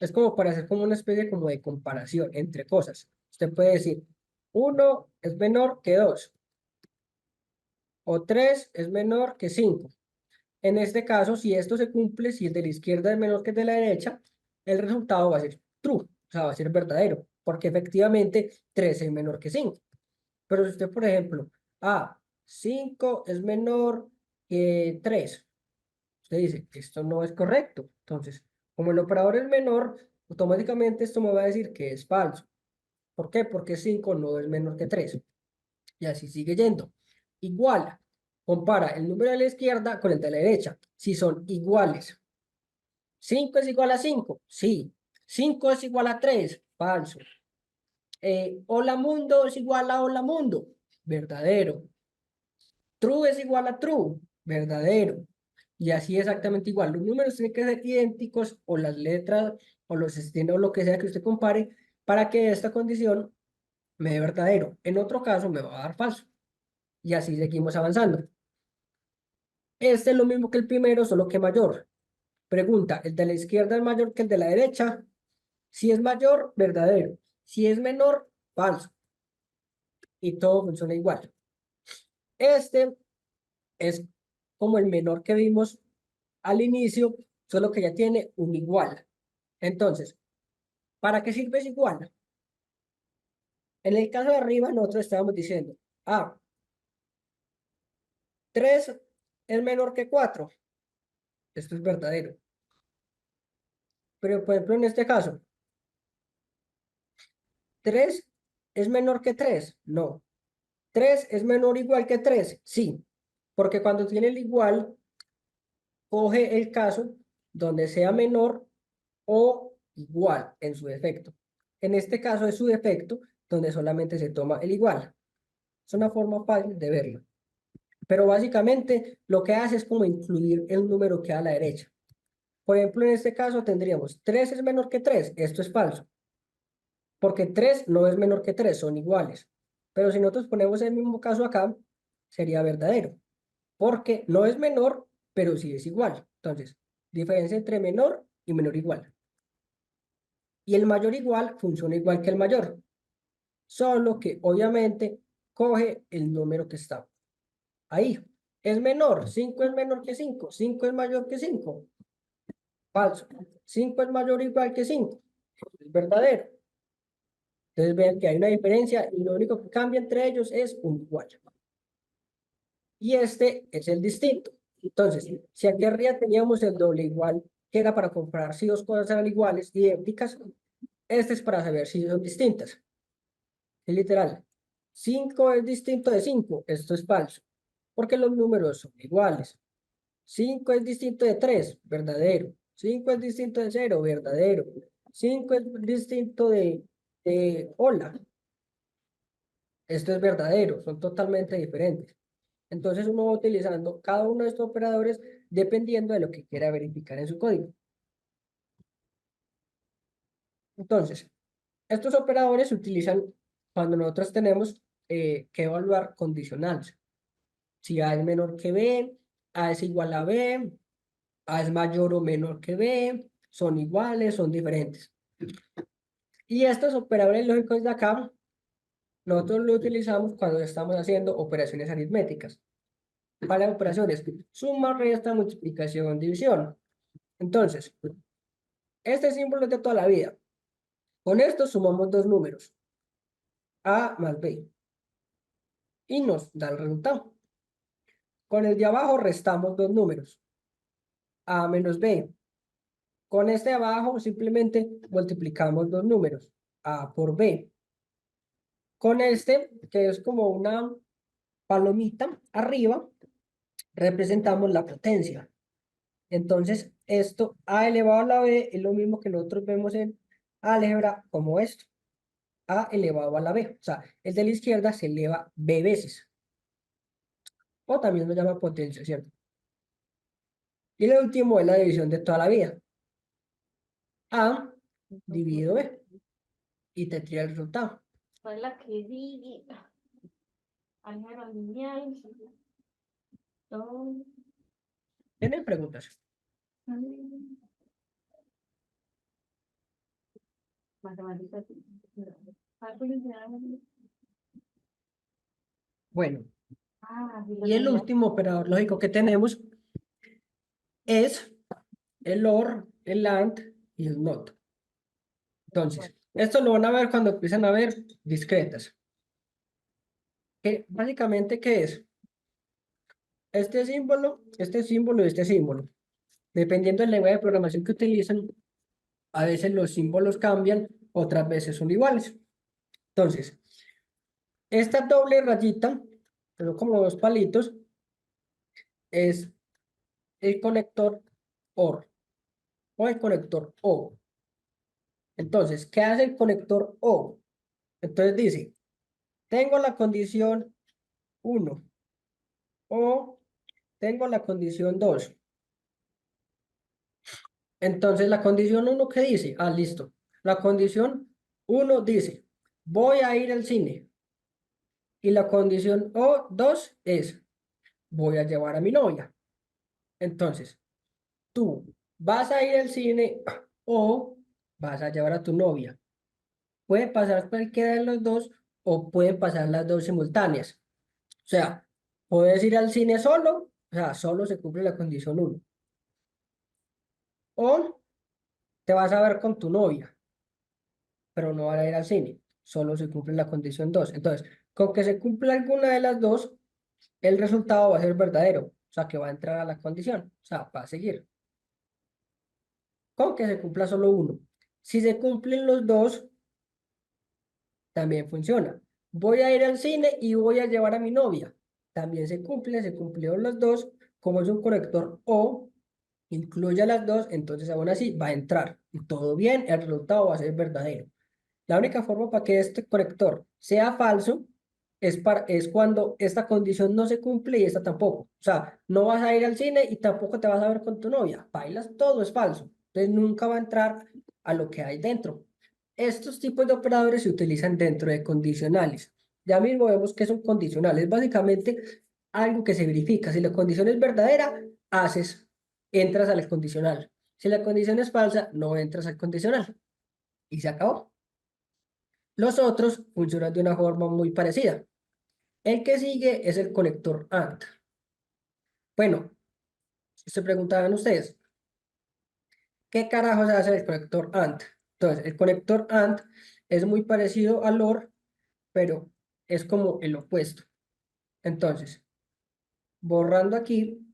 Es como para hacer como una especie como de comparación entre cosas. Usted puede decir, 1 es menor que 2 o 3 es menor que 5. En este caso, si esto se cumple, si el de la izquierda es menor que el de la derecha, el resultado va a ser true, o sea, va a ser verdadero, porque efectivamente 3 es menor que 5. Pero si usted, por ejemplo, 5 es menor que 3, usted dice, esto no es correcto. Entonces, como el operador es menor, automáticamente esto me va a decir que es falso. ¿Por qué? Porque 5 no es menor que 3. Y así sigue yendo. Igual, compara el número de la izquierda con el de la derecha. Si son iguales. 5 es igual a 5, sí. 5 es igual a 3, falso. Hola mundo es igual a hola mundo, verdadero. True es igual a true, verdadero. Y así exactamente igual. Los números tienen que ser idénticos o las letras o los destinos o lo que sea que usted compare para que esta condición me dé verdadero. En otro caso me va a dar falso. Y así seguimos avanzando. Este es lo mismo que el primero, solo que mayor. Pregunta, ¿el de la izquierda es mayor que el de la derecha? Si es mayor, verdadero. Si es menor, falso. Y todo funciona igual. Este es como el menor que vimos al inicio, solo que ya tiene un igual. Entonces, ¿para qué sirve ese igual? En el caso de arriba, nosotros estábamos diciendo, 3 es menor que 4. Esto es verdadero. Pero, por ejemplo, en este caso, 3 es menor que 3. No. 3 es menor o igual que 3. Sí. Porque cuando tiene el igual, coge el caso donde sea menor o igual en su defecto. En este caso es su defecto donde solamente se toma el igual. Es una forma fácil de verlo. Pero básicamente lo que hace es como incluir el número que da a la derecha. Por ejemplo, en este caso tendríamos 3 es menor que 3. Esto es falso. Porque 3 no es menor que 3, son iguales. Pero si nosotros ponemos el mismo caso acá, sería verdadero. Porque no es menor, pero sí es igual. Entonces, diferencia entre menor y menor igual. Y el mayor igual funciona igual que el mayor. Solo que obviamente coge el número que está ahí. Es menor, 5 es menor que 5, 5 es mayor que 5. Falso. 5 es mayor o igual que 5. Es verdadero. Entonces vean que hay una diferencia y lo único que cambia entre ellos es un igual. Y este es el distinto. Entonces, si aquí arriba teníamos el doble igual, que era para comparar si dos cosas eran iguales, idénticas, este es para saber si son distintas. Es literal. 5 es distinto de 5. Esto es falso, porque los números son iguales. 5 es distinto de 3, verdadero. 5 es distinto de 0, verdadero. 5 es distinto de hola. Esto es verdadero, son totalmente diferentes. Entonces uno va utilizando cada uno de estos operadores dependiendo de lo que quiera verificar en su código. Entonces, estos operadores se utilizan cuando nosotros tenemos que evaluar condicionales. Si A es menor que B, A es igual a B, A es mayor o menor que B, son iguales, son diferentes. Y estos operadores lógicos de acá, nosotros los utilizamos cuando estamos haciendo operaciones aritméticas. Para operaciones suma, resta, multiplicación, división. Entonces, este símbolo es de toda la vida. Con esto sumamos dos números, A más B, y nos da el resultado. Con el de abajo restamos dos números, A menos B. Con este de abajo simplemente multiplicamos dos números, A por B. Con este, que es como una palomita arriba, representamos la potencia. Entonces, esto A elevado a la B es lo mismo que nosotros vemos en álgebra como esto. A elevado a la B. O sea, el de la izquierda se eleva B veces. O también lo llama potencia, ¿cierto? Y el último es la división de toda la vida. A dividido B. Y te tira el resultado. Fue la que di álgebra lineal. Todo. ¿Tienen preguntas? Mm. Matemáticas. Cálculos de ángulos. Bueno, Sí lo y el tenía. último operador lógico que tenemos es el OR, el AND y el NOT. Entonces, esto lo van a ver cuando empiezan a ver discretas. Que básicamente, ¿qué es? Este símbolo y este símbolo. Dependiendo del lenguaje de programación que utilizan, a veces los símbolos cambian, otras veces son iguales. Entonces, esta doble rayita, que son como dos palitos, es el conector OR o el conector O. Entonces, ¿qué hace el conector O? Entonces dice, tengo la condición 1 o tengo la condición 2. Entonces, la condición 1, ¿qué dice? Ah, listo. La condición 1 dice, voy a ir al cine. Y la condición O2 es, voy a llevar a mi novia. Entonces, tú vas a ir al cine o vas a llevar a tu novia. Puede pasar cualquiera de los dos o pueden pasar las dos simultáneas. O sea, puedes ir al cine solo, o sea, solo se cumple la condición 1. O te vas a ver con tu novia, pero no van a ir al cine, solo se cumple la condición 2. Entonces, con que se cumpla alguna de las dos, el resultado va a ser verdadero, o sea, que va a entrar a la condición, o sea, va a seguir. Con que se cumpla solo uno. Si se cumplen los dos, también funciona. Voy a ir al cine y voy a llevar a mi novia. También se cumple, se cumplieron los dos. Como es un conector O, incluye a las dos, entonces aún así va a entrar. Y todo bien, el resultado va a ser verdadero. La única forma para que este conector sea falso es cuando esta condición no se cumple y esta tampoco. O sea, no vas a ir al cine y tampoco te vas a ver con tu novia. Bailas, todo es falso. Entonces nunca va a entrar a lo que hay dentro. Estos tipos de operadores se utilizan dentro de condicionales. Ya mismo vemos que son condicionales. Básicamente algo que se verifica. Si la condición es verdadera, entras al condicional. Si la condición es falsa, no entras al condicional. Y se acabó. Los otros funcionan de una forma muy parecida. El que sigue es el conector AND. Bueno, se preguntaban ustedes, ¿qué carajos hace el conector AND? Entonces, el conector AND es muy parecido al OR, pero es como el opuesto. Entonces, borrando aquí,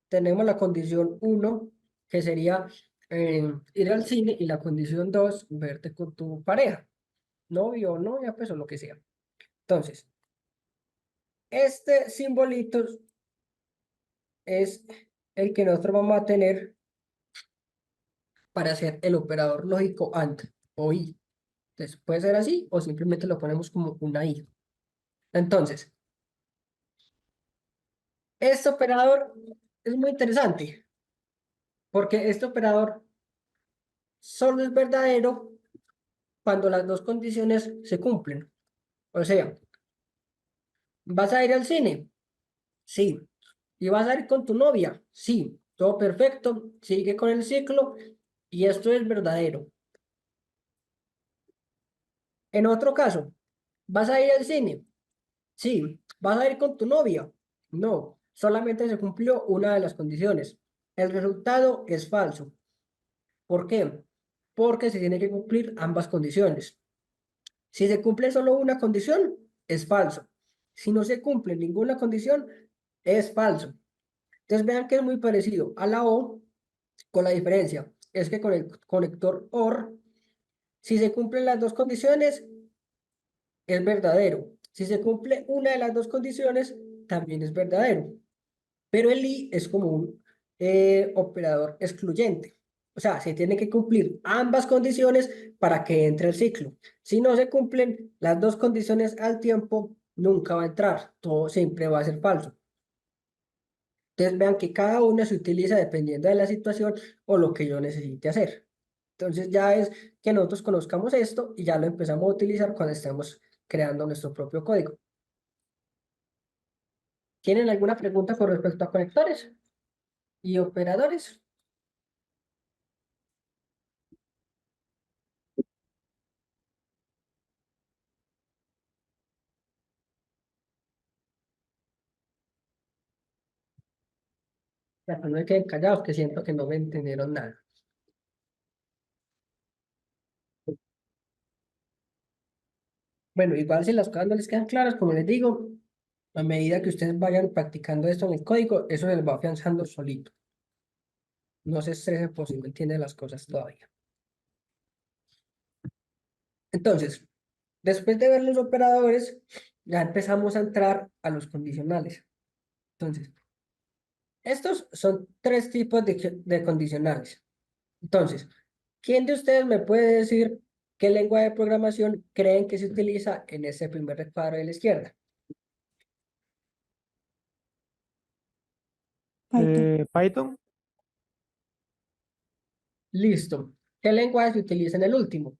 tenemos la condición 1, que sería ir al cine, y la condición 2, verte con tu pareja, novio o novia, pues o lo que sea. Entonces, este simbolito es el que nosotros vamos a tener para hacer el operador lógico AND o I. Entonces, puede ser así o simplemente lo ponemos como una I. Entonces, este operador es muy interesante porque este operador solo es verdadero cuando las dos condiciones se cumplen. O sea, ¿vas a ir al cine? Sí. ¿Y vas a ir con tu novia? Sí. Todo perfecto, sigue con el ciclo y esto es verdadero. En otro caso, ¿vas a ir al cine? Sí. ¿Vas a ir con tu novia? No, solamente se cumplió una de las condiciones. El resultado es falso. ¿Por qué? Porque se tiene que cumplir ambas condiciones. Si se cumple solo una condición, es falso. Si no se cumple ninguna condición, es falso. Entonces vean que es muy parecido a la O, con la diferencia. Es que con el conector OR, si se cumplen las dos condiciones, es verdadero. Si se cumple una de las dos condiciones, también es verdadero. Pero el I es como un operador excluyente. O sea, se tienen que cumplir ambas condiciones para que entre el ciclo. Si no se cumplen las dos condiciones al tiempo, nunca va a entrar. Todo siempre va a ser falso. Entonces vean que cada una se utiliza dependiendo de la situación o lo que yo necesite hacer. Entonces ya es que nosotros conozcamos esto y ya lo empezamos a utilizar cuando estemos creando nuestro propio código. ¿Tienen alguna pregunta con respecto a conectores y operadores? Para que no me queden callados, que siento que no me entendieron nada. Bueno, igual si las cosas no les quedan claras, como les digo, a medida que ustedes vayan practicando esto en el código, eso se les va afianzando solito. No se estresen por si no entienden las cosas todavía. Entonces, después de ver los operadores, ya empezamos a entrar a los condicionales. Entonces, estos son tres tipos de condicionales. Entonces, ¿quién de ustedes me puede decir qué lengua de programación creen que se utiliza en ese primer recuadro de la izquierda? Python. Listo. ¿Qué lenguaje se utiliza en el último?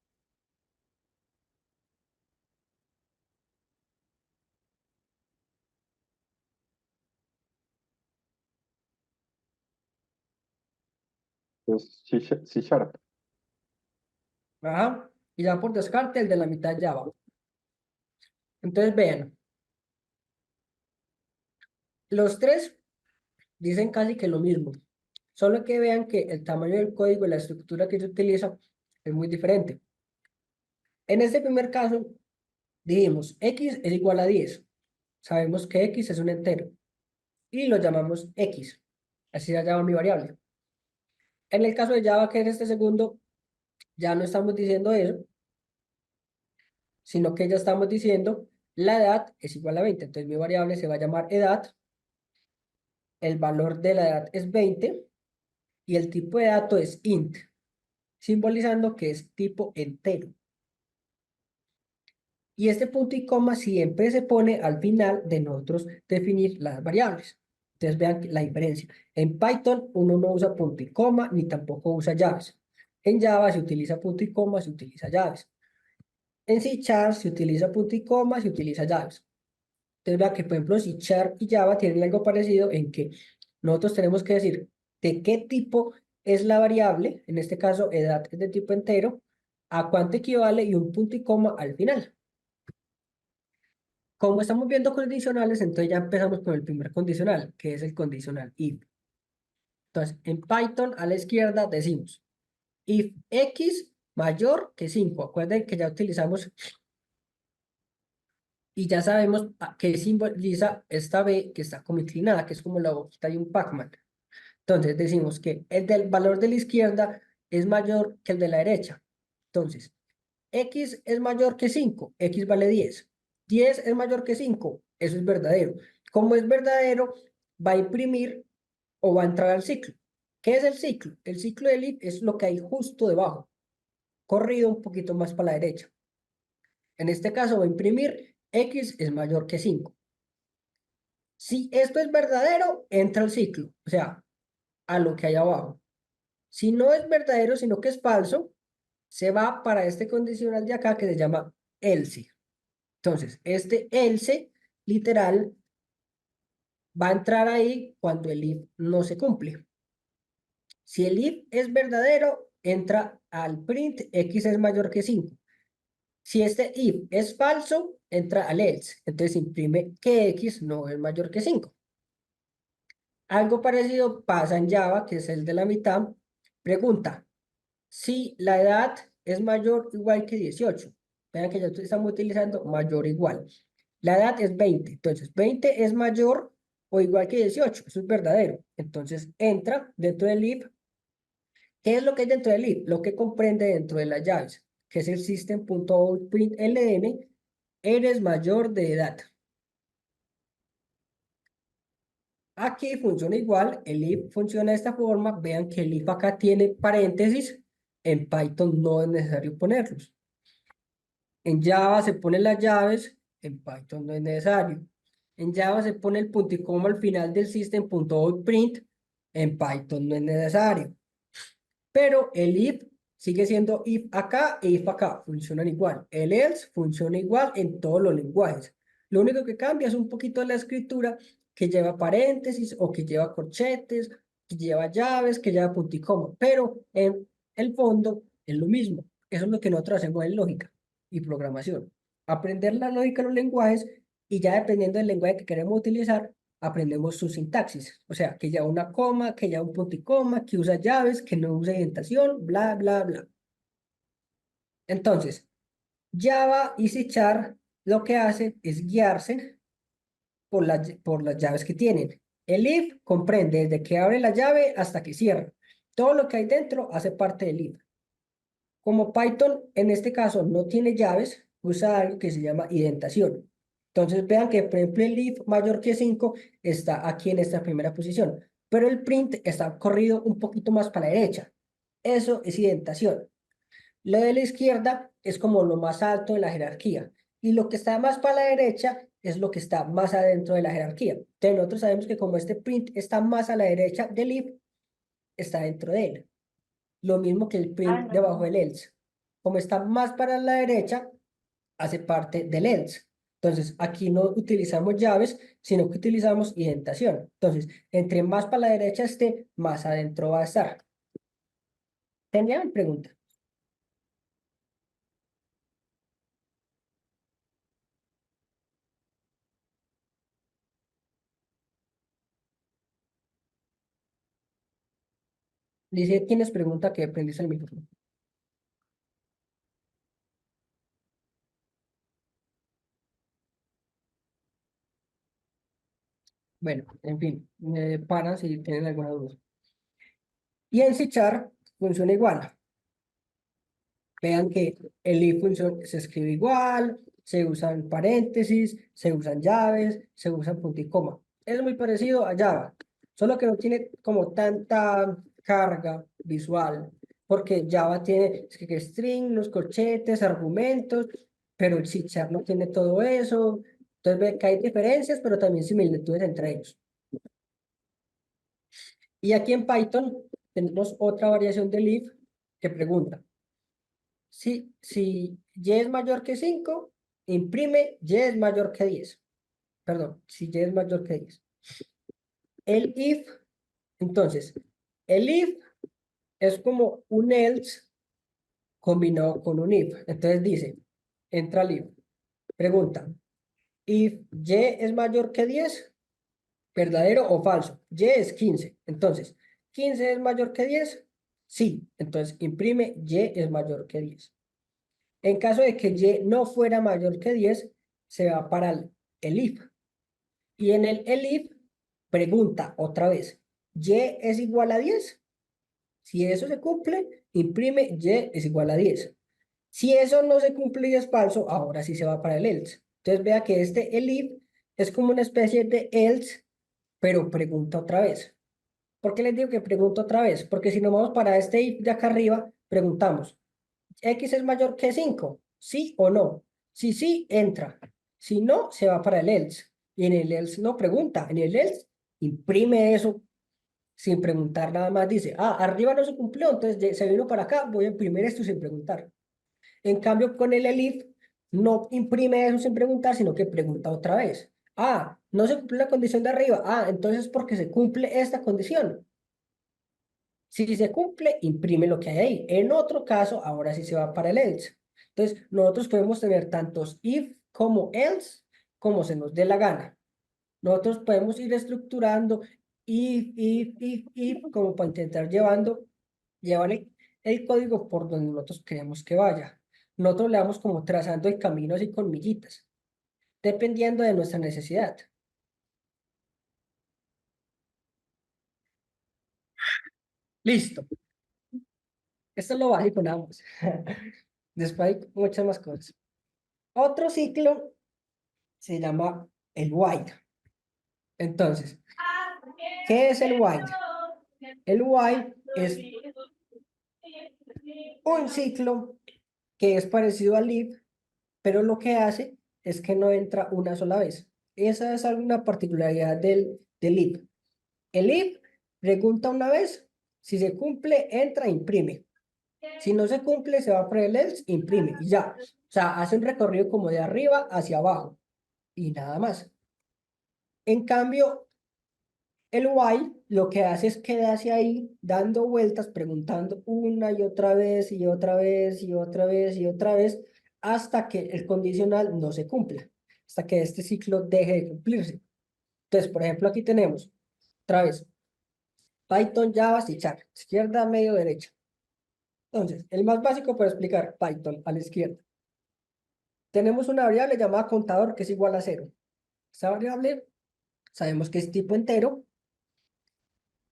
Pues C Sharp. Ajá. Y ya por descarte el de la mitad Java. Entonces vean, los tres dicen casi que lo mismo. Solo que vean que el tamaño del código y la estructura que se utiliza es muy diferente. En este primer caso, dijimos x es igual a 10. Sabemos que x es un entero. Y lo llamamos x. Así se llama mi variable. En el caso de Java, que es este segundo, ya no estamos diciendo eso, sino que ya estamos diciendo la edad es igual a 20. Entonces mi variable se va a llamar edad, el valor de la edad es 20 y el tipo de dato es int, simbolizando que es tipo entero. Y este punto y coma siempre se pone al final de nosotros definir las variables. Entonces vean la diferencia. En Python uno no usa punto y coma ni tampoco usa llaves. En Java se utiliza punto y coma, se utiliza llaves. En C# se utiliza punto y coma, se utiliza llaves. Entonces vean que, por ejemplo, C# y Java tienen algo parecido en que nosotros tenemos que decir de qué tipo es la variable, en este caso edad es de tipo entero, a cuánto equivale y un punto y coma al final. Como estamos viendo condicionales, entonces ya empezamos con el primer condicional, que es el condicional if. Entonces, en Python a la izquierda decimos if x mayor que 5. Acuerden que ya utilizamos y ya sabemos qué simboliza esta B que está como inclinada, que es como la boquita de un Pac-Man. Entonces decimos que el del valor de la izquierda es mayor que el de la derecha. Entonces, x es mayor que 5, x vale 10. 10 es mayor que 5, eso es verdadero. Como es verdadero, va a imprimir o va a entrar al ciclo. ¿Qué es el ciclo? El ciclo del if es lo que hay justo debajo, corrido un poquito más para la derecha. En este caso va a imprimir x es mayor que 5. Si esto es verdadero, entra al ciclo, o sea, a lo que hay abajo. Si no es verdadero, sino que es falso, se va para este condicional de acá que se llama else. Entonces, este else, literal, va a entrar ahí cuando el if no se cumple. Si el if es verdadero, entra al print x es mayor que 5. Si este if es falso, entra al else. Entonces imprime que x no es mayor que 5. Algo parecido pasa en Java, que es el de la mitad. Pregunta, si la edad es mayor o igual que 18. Vean que ya estamos utilizando mayor o igual. La edad es 20. Entonces, 20 es mayor o igual que 18. Eso es verdadero. Entonces, entra dentro del if. ¿Qué es lo que hay dentro del if? Lo que comprende dentro de las llaves, que es el system.out.println, eres mayor de edad. Aquí funciona igual, el if funciona de esta forma. Vean que el if acá tiene paréntesis. En Python no es necesario ponerlos. En Java se ponen las llaves, en Python no es necesario. En Java se pone el punto y coma al final del system.out.print, en Python no es necesario. Pero el if sigue siendo if acá e if acá, funcionan igual. El else funciona igual en todos los lenguajes. Lo único que cambia es un poquito la escritura, que lleva paréntesis o que lleva corchetes, que lleva llaves, que lleva punto y coma. Pero en el fondo es lo mismo. Eso es lo que nosotros hacemos en lógica y programación. Aprender la lógica de los lenguajes y ya dependiendo del lenguaje que queremos utilizar, aprendemos su sintaxis. O sea, que ya una coma, que ya un punto y coma, que usa llaves, que no usa indentación, bla, bla, bla. Entonces, Java y C# lo que hacen es guiarse por las llaves que tienen. El if comprende desde que abre la llave hasta que cierra. Todo lo que hay dentro hace parte del if. Como Python en este caso no tiene llaves, usa algo que se llama indentación. Entonces vean que, por ejemplo, el if mayor que 5 está aquí en esta primera posición, pero el print está corrido un poquito más para la derecha. Eso es indentación. Lo de la izquierda es como lo más alto de la jerarquía y lo que está más para la derecha es lo que está más adentro de la jerarquía. Entonces nosotros sabemos que como este print está más a la derecha del if, está dentro de él. Lo mismo que el print no. debajo del else. Como está más para la derecha, hace parte del else. Entonces, aquí no utilizamos llaves, sino que utilizamos indentación. Entonces, entre más para la derecha esté, más adentro va a estar. ¿Tenían pregunta? Dice, ¿tienes pregunta que aprendiz el micrófono? Bueno, en fin, paran si tienen alguna duda. Y en C# funciona igual. Vean que el if se escribe igual, se usan paréntesis, se usan llaves, se usan punto y coma. Es muy parecido a Java, solo que no tiene como tanta carga visual, porque Java tiene es que string, los corchetes, argumentos, pero el C# no tiene todo eso. Entonces ve que hay diferencias, pero también similitudes entre ellos. Y aquí en Python tenemos otra variación del if que pregunta. Si y es mayor que 5, imprime y es mayor que 10. Perdón, si y es mayor que 10. El if, entonces, el if es como un else combinado con un if. Entonces dice, entra al if, pregunta, if y es mayor que 10, ¿verdadero o falso? Y es 15. Entonces, ¿15 es mayor que 10? Sí. Entonces, imprime y es mayor que 10. En caso de que y no fuera mayor que 10, se va para el if. Y en el if pregunta otra vez, ¿y es igual a 10? Si eso se cumple, imprime y es igual a 10. Si eso no se cumple y es falso, ahora sí se va para el else. Entonces vea que este el if es como una especie de else, pero pregunta otra vez. ¿Por qué les digo que pregunto otra vez? Porque si nos vamos para este if de acá arriba, preguntamos, ¿X es mayor que 5? ¿Sí o no? Si sí, entra. Si no, se va para el else. Y en el else no pregunta. En el else imprime eso sin preguntar nada más. Dice, arriba no se cumplió, entonces se vino para acá, voy a imprimir esto sin preguntar. En cambio, con el elif no imprime eso sin preguntar, sino que pregunta otra vez. No se cumple la condición de arriba. Entonces porque se cumple esta condición. Si se cumple, imprime lo que hay ahí. En otro caso, ahora sí se va para el else. Entonces, nosotros podemos tener tantos if como else, como se nos dé la gana. Nosotros podemos ir estructurando if, como para intentar llevar el código por donde nosotros queremos que vaya. Nosotros le vamos como trazando el camino así con millitas, dependiendo de nuestra necesidad. Listo. Esto es lo básico, nada más. Después hay muchas más cosas. Otro ciclo se llama el while. Entonces, ¿qué es el while? El while es un ciclo que es parecido al if, pero lo que hace es que no entra una sola vez. Esa es alguna particularidad del if. El if pregunta una vez, si se cumple, entra, imprime. Si no se cumple, se va por el else, imprime y ya. O sea, hace un recorrido como de arriba hacia abajo y nada más. En cambio, el while lo que hace es quedarse ahí dando vueltas, preguntando una y otra vez y otra vez y otra vez y otra vez hasta que el condicional no se cumpla, hasta que este ciclo deje de cumplirse. Entonces, por ejemplo, aquí tenemos, otra vez, Python, Java, C Sharp, izquierda, medio, derecha. Entonces, el más básico para explicar Python a la izquierda. Tenemos una variable llamada contador que es igual a 0. Esa variable sabemos que es tipo entero.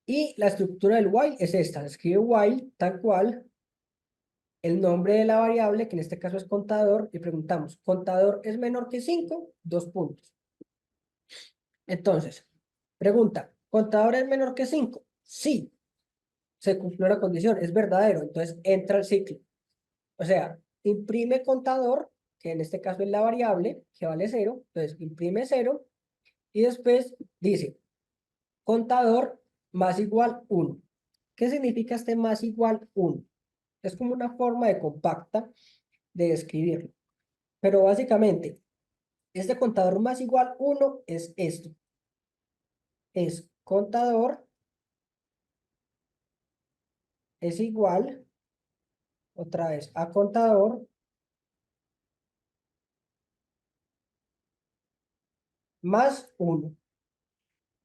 Y la estructura del while es esta. Se escribe while tal cual. El nombre de la variable, que en este caso es contador, y preguntamos, ¿contador es menor que 5? Dos puntos. Entonces, pregunta, ¿contador es menor que 5? Sí. Se cumplió la condición, es verdadero. Entonces, entra el ciclo. O sea, imprime contador, que en este caso es la variable, que vale 0. Entonces, imprime 0. Y después dice, contador más igual 1. ¿Qué significa este más igual 1? Es como una forma de compacta de escribirlo. Pero básicamente, este contador más igual 1 es esto. Es contador es igual, otra vez, a contador más 1.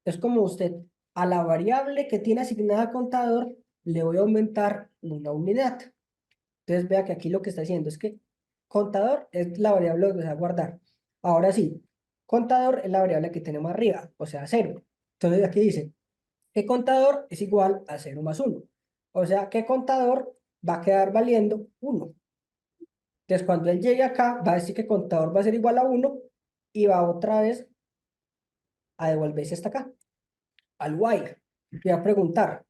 Es como usted a la variable que tiene asignada contador le voy a aumentar una unidad. Entonces vea que aquí lo que está haciendo es que contador es la variable que se va a guardar. Ahora sí, contador es la variable que tenemos arriba, o sea, 0. Entonces aquí dice que contador es igual a 0 más 1. O sea que contador va a quedar valiendo 1. Entonces cuando él llegue acá, va a decir que contador va a ser igual a 1 y va otra vez a devolverse hasta acá, al while. Y va a preguntar,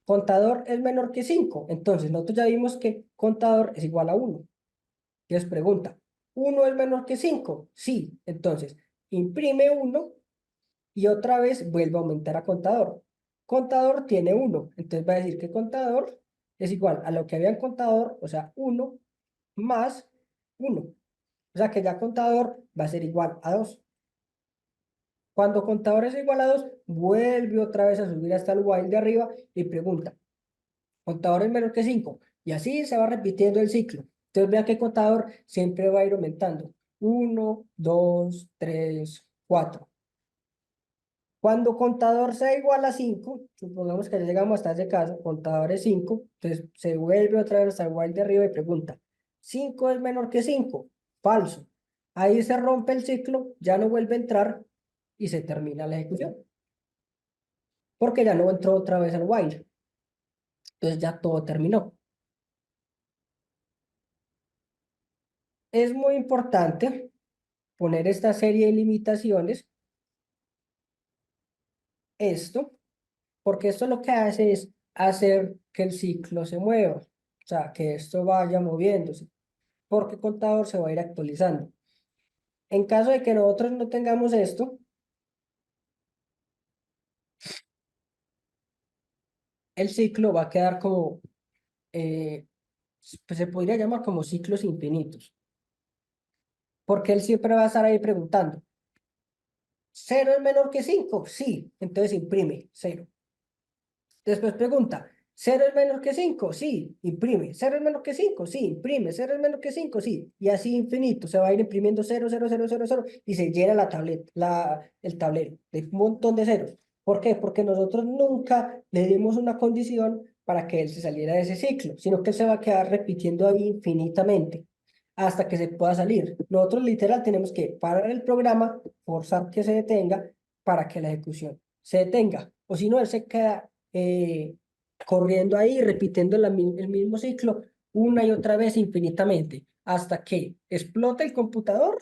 ¿contador es menor que 5? Entonces nosotros ya vimos que contador es igual a 1. Les pregunta, ¿1 es menor que 5? Sí. Entonces, imprime 1 y otra vez vuelve a aumentar a contador. Contador tiene 1. Entonces va a decir que contador es igual a lo que había en contador, o sea, 1 más 1. O sea que ya contador va a ser igual a 2. Cuando contador es igual a 2, vuelve otra vez a subir hasta el while de arriba y pregunta, ¿contador es menor que 5? Y así se va repitiendo el ciclo. Entonces vea que contador siempre va a ir aumentando. 1, 2, 3, 4. Cuando contador sea igual a 5, supongamos que ya llegamos hasta ese caso, contador es 5, entonces se vuelve otra vez al while de arriba y pregunta, ¿5 es menor que 5? Falso. Ahí se rompe el ciclo, ya no vuelve a entrar y se termina la ejecución. Porque ya no entró otra vez al while. Entonces ya todo terminó. Es muy importante poner esta serie de limitaciones, esto, porque esto lo que hace es hacer que el ciclo se mueva, o sea, que esto vaya moviéndose, porque el contador se va a ir actualizando. En caso de que nosotros no tengamos esto, el ciclo va a quedar como, pues se podría llamar como ciclos infinitos, porque él siempre va a estar ahí preguntando, ¿cero es menor que 5? Sí, entonces imprime 0. Después pregunta, ¿cero es menor que 5? Sí, imprime. ¿Cero es menor que 5? Sí, imprime. ¿Cero es menor que 5? Sí. Y así infinito, se va a ir imprimiendo 0, 0, 0, 0, 0 y se llena la tableta, el tablero de un montón de ceros. ¿Por qué? Porque nosotros nunca le dimos una condición para que él se saliera de ese ciclo, sino que él se va a quedar repitiendo ahí infinitamente hasta que se pueda salir. Nosotros literal tenemos que parar el programa, forzar que se detenga para que la ejecución se detenga. O si no, él se queda corriendo ahí, repitiendo el mismo ciclo una y otra vez infinitamente, hasta que explote el computador,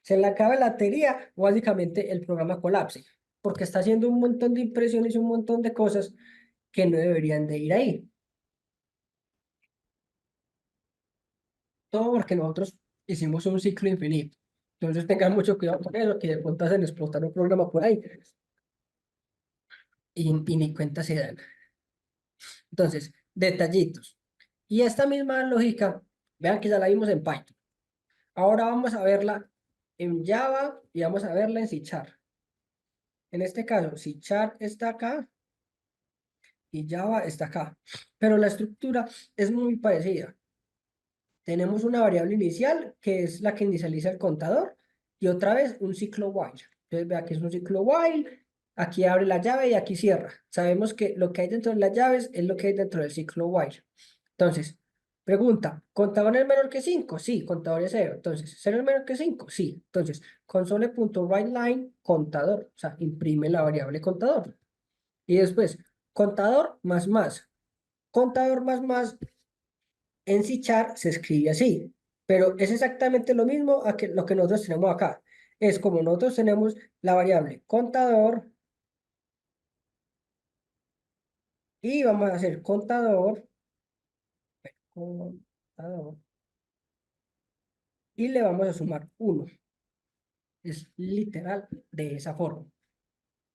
se le acabe la batería o básicamente el programa colapse, porque está haciendo un montón de impresiones y un montón de cosas que no deberían de ir ahí. Todo porque nosotros hicimos un ciclo infinito. Entonces tengan mucho cuidado con eso, que de pronto hacen explotar un programa por ahí y ni cuenta se dan. Entonces, detallitos. Y esta misma lógica, vean que ya la vimos en Python. Ahora vamos a verla en Java y vamos a verla en C Sharp. En este caso, C Sharp está acá y Java está acá. Pero la estructura es muy parecida. Tenemos una variable inicial, que es la que inicializa el contador, y otra vez un ciclo while. Entonces, vea que es un ciclo while, Aquí abre la llave y aquí cierra. Sabemos que lo que hay dentro de las llaves es lo que hay dentro del ciclo while. Entonces, pregunta, ¿contador es menor que 5? Sí, contador es 0. Entonces, ¿0 es menor que 5? Sí. Entonces, console.writeLine, contador. O sea, imprime la variable contador. Y después, contador más más. Contador más más en C# se escribe así. Pero es exactamente lo mismo a que lo que nosotros tenemos acá. Es como nosotros tenemos la variable contador y vamos a hacer contador, contador y le vamos a sumar 1. Es literal de esa forma.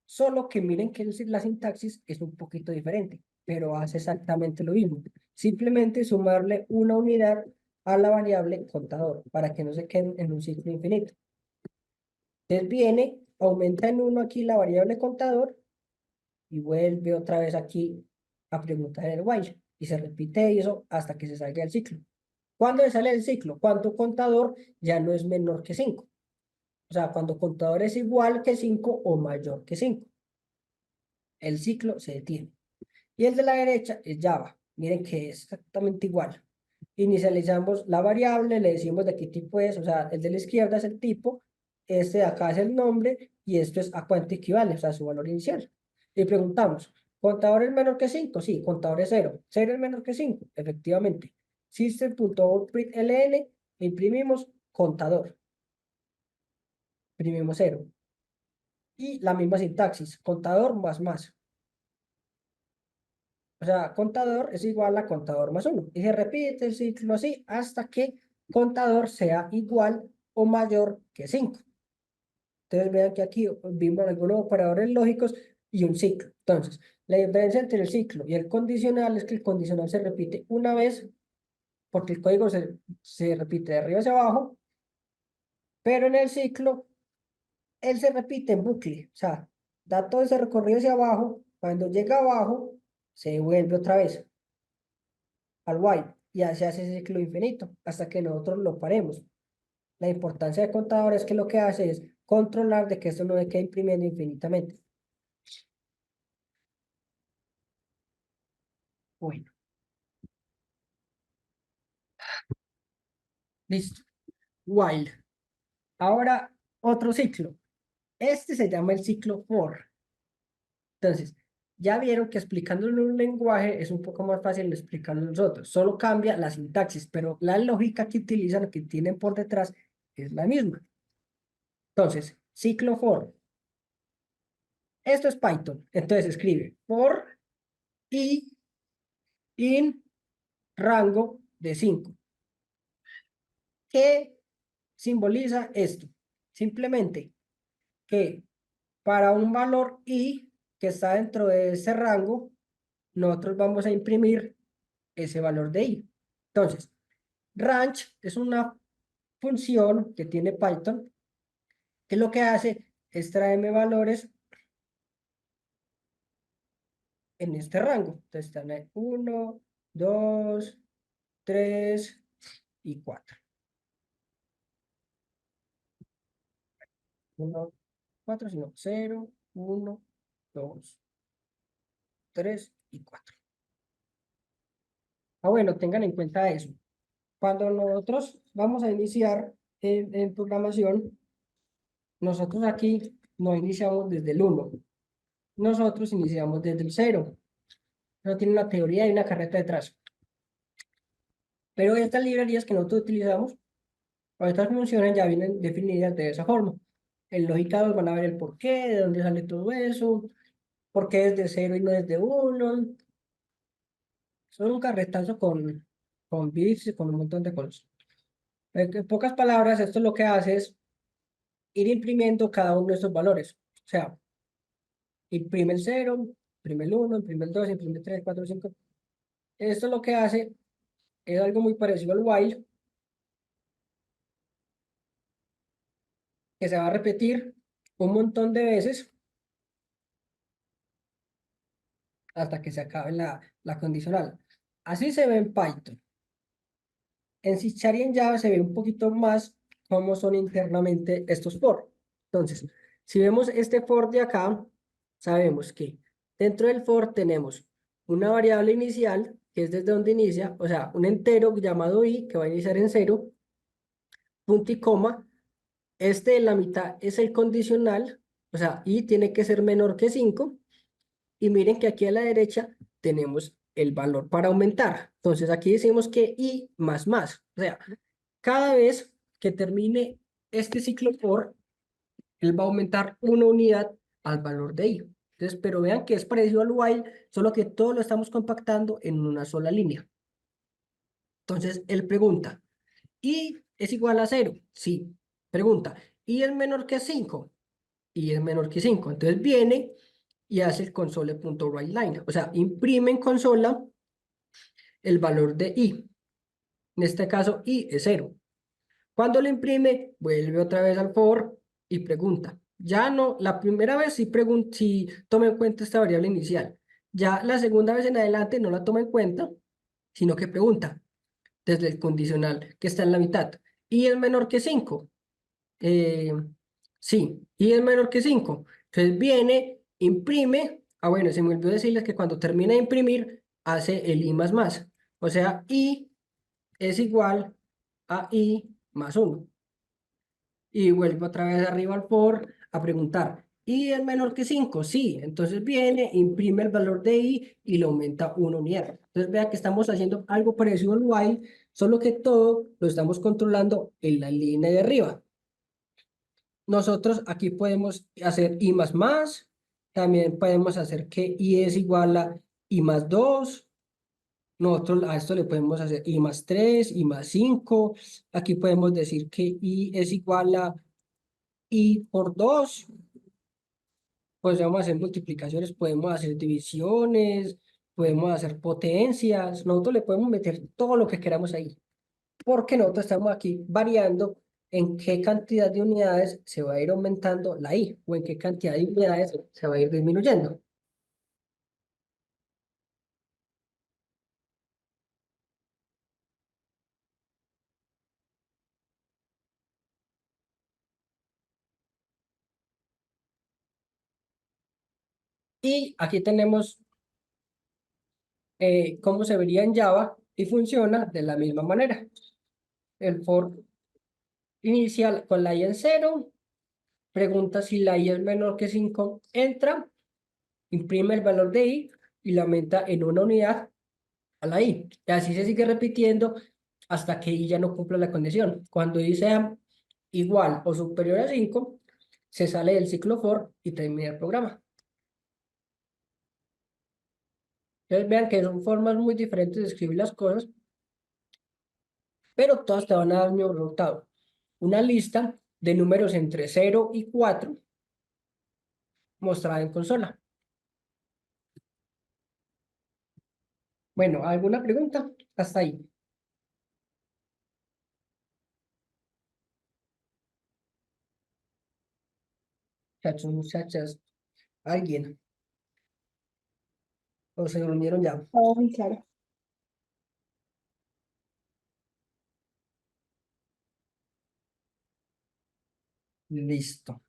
Solo que miren que la sintaxis es un poquito diferente, pero hace exactamente lo mismo. Simplemente sumarle una unidad a la variable contador para que no se quede en un ciclo infinito. Entonces viene, aumenta en 1 aquí la variable contador y vuelve otra vez aquí a preguntar el while. Y se repite eso hasta que se salga el ciclo. ¿Cuándo se sale el ciclo? Cuando contador ya no es menor que 5. O sea, cuando contador es igual que 5 o mayor que 5. El ciclo se detiene. Y el de la derecha es Java. Miren que es exactamente igual. Inicializamos la variable, le decimos de qué tipo es, o sea, el de la izquierda es el tipo, este de acá es el nombre y esto es a cuánto equivale, o sea, su valor inicial. Y preguntamos, ¿contador es menor que 5? Sí, contador es 0. ¿0 es menor que 5? Efectivamente. System.out.println, imprimimos contador. Imprimimos 0. Y la misma sintaxis, contador más más. O sea, contador es igual a contador más 1. Y se repite el ciclo así hasta que contador sea igual o mayor que 5. Entonces vean que aquí vimos algunos operadores lógicos y un ciclo. Entonces, la diferencia entre el ciclo y el condicional es que el condicional se repite una vez porque el código se repite de arriba hacia abajo, pero en el ciclo él se repite en bucle. O sea, da todo ese recorrido hacia abajo, cuando llega abajo, se vuelve otra vez al while y así hace ese ciclo infinito hasta que nosotros lo paremos. La importancia del contador es que lo que hace es controlar de que esto no se quede imprimiendo infinitamente. Bueno, listo. While. Ahora otro ciclo. Este se llama el ciclo for. Entonces, ya vieron que explicándolo en un lenguaje es un poco más fácil de explicarlo nosotros. Solo cambia la sintaxis, pero la lógica que utilizan, que tienen por detrás, es la misma. Entonces, ciclo for. Esto es Python. Entonces escribe for i in rango de 5. ¿Qué simboliza esto? Simplemente que para un valor i que está dentro de ese rango, nosotros vamos a imprimir ese valor de i. Entonces, range es una función que tiene Python que lo que hace es traerme valores en este rango. Entonces están ahí 1, 2, 3 y 4. 1, 4, sino 0, 1, 2, 3 y 4. Ah, bueno, tengan en cuenta eso. Cuando nosotros vamos a iniciar en programación, nosotros aquí no iniciamos desde el 1. Nosotros iniciamos desde el 0. No tiene una teoría y una carreta detrás. Pero estas librerías que nosotros utilizamos, o estas funciones ya vienen definidas de esa forma. En lógica 2 van a ver el por qué, de dónde sale todo eso, por qué es de 0 y no es de 1. Son un carretazo con bits y con un montón de cosas. En pocas palabras, esto lo que hace es ir imprimiendo cada uno de estos valores. O sea, imprime el 0, imprime el 1, imprime el 2, imprime el 3, 4, 5. Esto lo que hace es algo muy parecido al while, que se va a repetir un montón de veces hasta que se acabe la condicional. Así se ve en Python. En C# y en Java se ve un poquito más cómo son internamente estos for. Entonces, si vemos este for de acá, sabemos que dentro del for tenemos una variable inicial, que es desde donde inicia, o sea, un entero llamado i, que va a iniciar en 0, punto y coma. Este de la mitad es el condicional, o sea, i tiene que ser menor que 5. Y miren que aquí a la derecha tenemos el valor para aumentar. Entonces aquí decimos que i más más. O sea, cada vez que termine este ciclo for, él va a aumentar una unidad al valor de i. Entonces, pero vean que es parecido al while, solo que todo lo estamos compactando en una sola línea. Entonces, él pregunta, ¿i es igual a 0? Sí. Pregunta, ¿i es menor que 5? Y es menor que 5. Entonces viene y hace el console.writeLine. O sea, imprime en consola el valor de i. En este caso, i es 0. Cuando lo imprime, vuelve otra vez al for y pregunta. Ya no, la primera vez sí, sí toma en cuenta esta variable inicial. Ya la segunda vez en adelante no la toma en cuenta, sino que pregunta desde el condicional que está en la mitad. ¿I es menor que 5? Eh, sí, y es menor que 5. Entonces viene, imprime. Ah, bueno, se me olvidó decirles que cuando termina de imprimir, hace el i más más. O sea, i es igual a i más 1. Y vuelve otra vez arriba al for a preguntar. ¿I es menor que 5? Sí. Entonces viene, imprime el valor de i y le aumenta una unidad. Entonces vea que estamos haciendo algo parecido al while, solo que todo lo estamos controlando en la línea de arriba. Nosotros aquí podemos hacer i más más, también podemos hacer que i es igual a i más 2. Nosotros a esto le podemos hacer i más 3, i más 5. Aquí podemos decir que i es igual a i por 2. Podemos hacer multiplicaciones, podemos hacer divisiones, podemos hacer potencias. Nosotros le podemos meter todo lo que queramos ahí, porque nosotros estamos aquí variando en qué cantidad de unidades se va a ir aumentando la i o en qué cantidad de unidades se va a ir disminuyendo. Y aquí tenemos cómo se vería en Java y funciona de la misma manera. El for inicial con la i en 0, pregunta si la i es menor que 5, entra, imprime el valor de i y la aumenta en una unidad a la i. Y así se sigue repitiendo hasta que i ya no cumpla la condición. Cuando i sea igual o superior a 5, se sale del ciclo for y termina el programa. Entonces vean que son formas muy diferentes de escribir las cosas, pero todas te van a dar el mismo resultado. Una lista de números entre 0 y 4 mostrada en consola. Bueno, ¿alguna pregunta? Hasta ahí. Muchachos, muchachas, alguien. O se durmieron ya. Todo muy claro. Listo.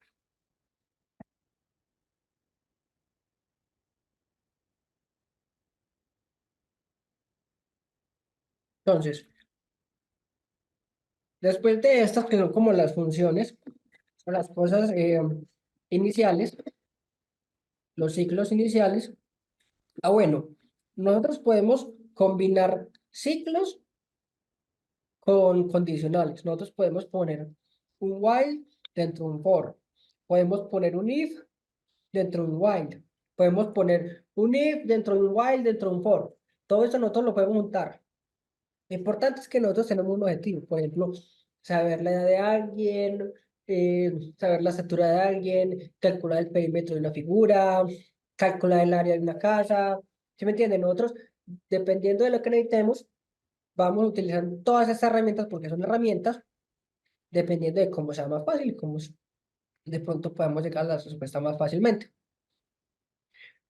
Entonces, después de estas, que son como las funciones, o las cosas iniciales, los ciclos iniciales. Ah, bueno, nosotros podemos combinar ciclos con condicionales. Nosotros podemos poner un while dentro de un for. Podemos poner un if dentro de un while. Podemos poner un if dentro de un while dentro de un for. Todo eso nosotros lo podemos juntar. Lo importante es que nosotros tenemos un objetivo. Por ejemplo, saber la edad de alguien, saber la estatura de alguien, calcular el perímetro de una figura, calcular el área de una casa. ¿Sí me entienden? Nosotros, dependiendo de lo que necesitemos, vamos a utilizar todas estas herramientas porque son herramientas, dependiendo de cómo sea más fácil, de pronto podemos llegar a la respuesta más fácilmente.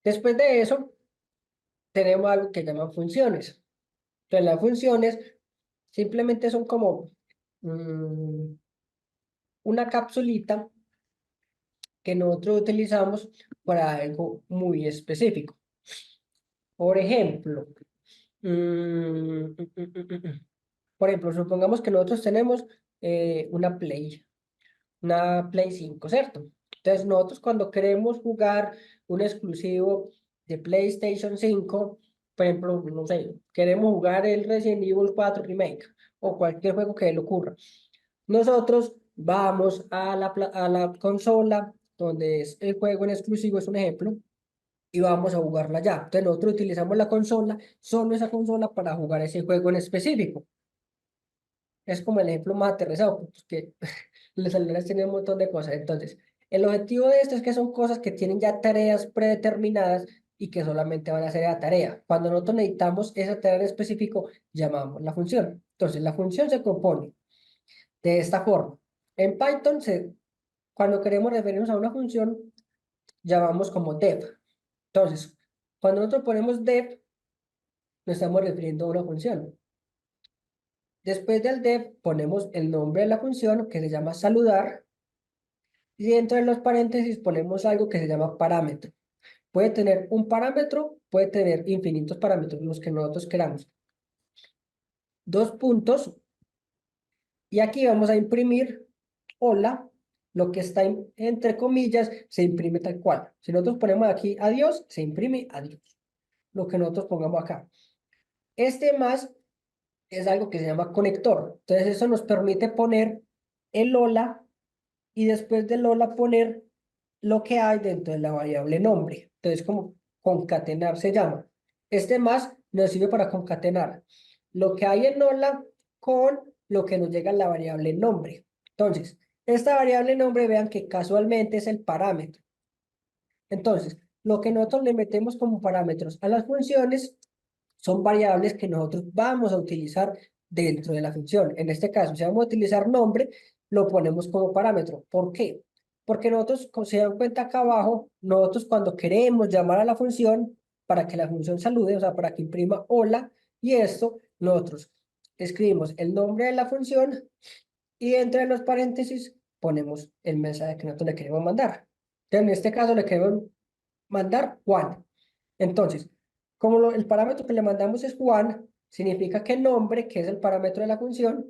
Después de eso, tenemos algo que llaman funciones. Entonces, las funciones simplemente son como una capsulita que nosotros utilizamos para algo muy específico. Por ejemplo, por ejemplo, supongamos que nosotros tenemos una Play 5, ¿cierto? Entonces, nosotros cuando queremos jugar un exclusivo de PlayStation 5, por ejemplo, no sé, queremos jugar el Resident Evil 4 Remake o cualquier juego que le ocurra. Nosotros vamos a la consola donde es el juego en exclusivo, es un ejemplo, y vamos a jugarla ya. Entonces, nosotros utilizamos la consola, solo esa consola para jugar ese juego en específico. Es como el ejemplo más aterrizado, porque los celulares tienen un montón de cosas. Entonces, el objetivo de esto es que son cosas que tienen ya tareas predeterminadas y que solamente van a hacer la tarea. Cuando nosotros necesitamos esa tarea en específico, llamamos la función. Entonces, la función se compone de esta forma. En Python, cuando queremos referirnos a una función, llamamos como def. Entonces, cuando nosotros ponemos def, nos estamos refiriendo a una función. Después del def ponemos el nombre de la función que se llama saludar y dentro de los paréntesis ponemos algo que se llama parámetro. Puede tener un parámetro, puede tener infinitos parámetros, los que nosotros queramos. Dos puntos y aquí vamos a imprimir hola, lo que está entre comillas se imprime tal cual. Si nosotros ponemos aquí adiós, se imprime adiós. Lo que nosotros pongamos acá. Este más es algo que se llama conector. Entonces eso nos permite poner el hola y después del hola poner lo que hay dentro de la variable nombre. Entonces como concatenar se llama. Este más nos sirve para concatenar lo que hay en hola con lo que nos llega en la variable nombre. Entonces, esta variable nombre, vean que casualmente es el parámetro. Entonces, lo que nosotros le metemos como parámetros a las funciones son variables que nosotros vamos a utilizar dentro de la función. En este caso, si vamos a utilizar nombre, lo ponemos como parámetro. ¿Por qué? Porque nosotros, como se dan cuenta acá abajo, nosotros cuando queremos llamar a la función para que la función salude, o sea, para que imprima hola, y esto, nosotros escribimos el nombre de la función y dentro de los paréntesis ponemos el mensaje que nosotros le queremos mandar. Entonces, en este caso le queremos mandar Juan. Entonces, como el parámetro que le mandamos es Juan, significa que el nombre, que es el parámetro de la función,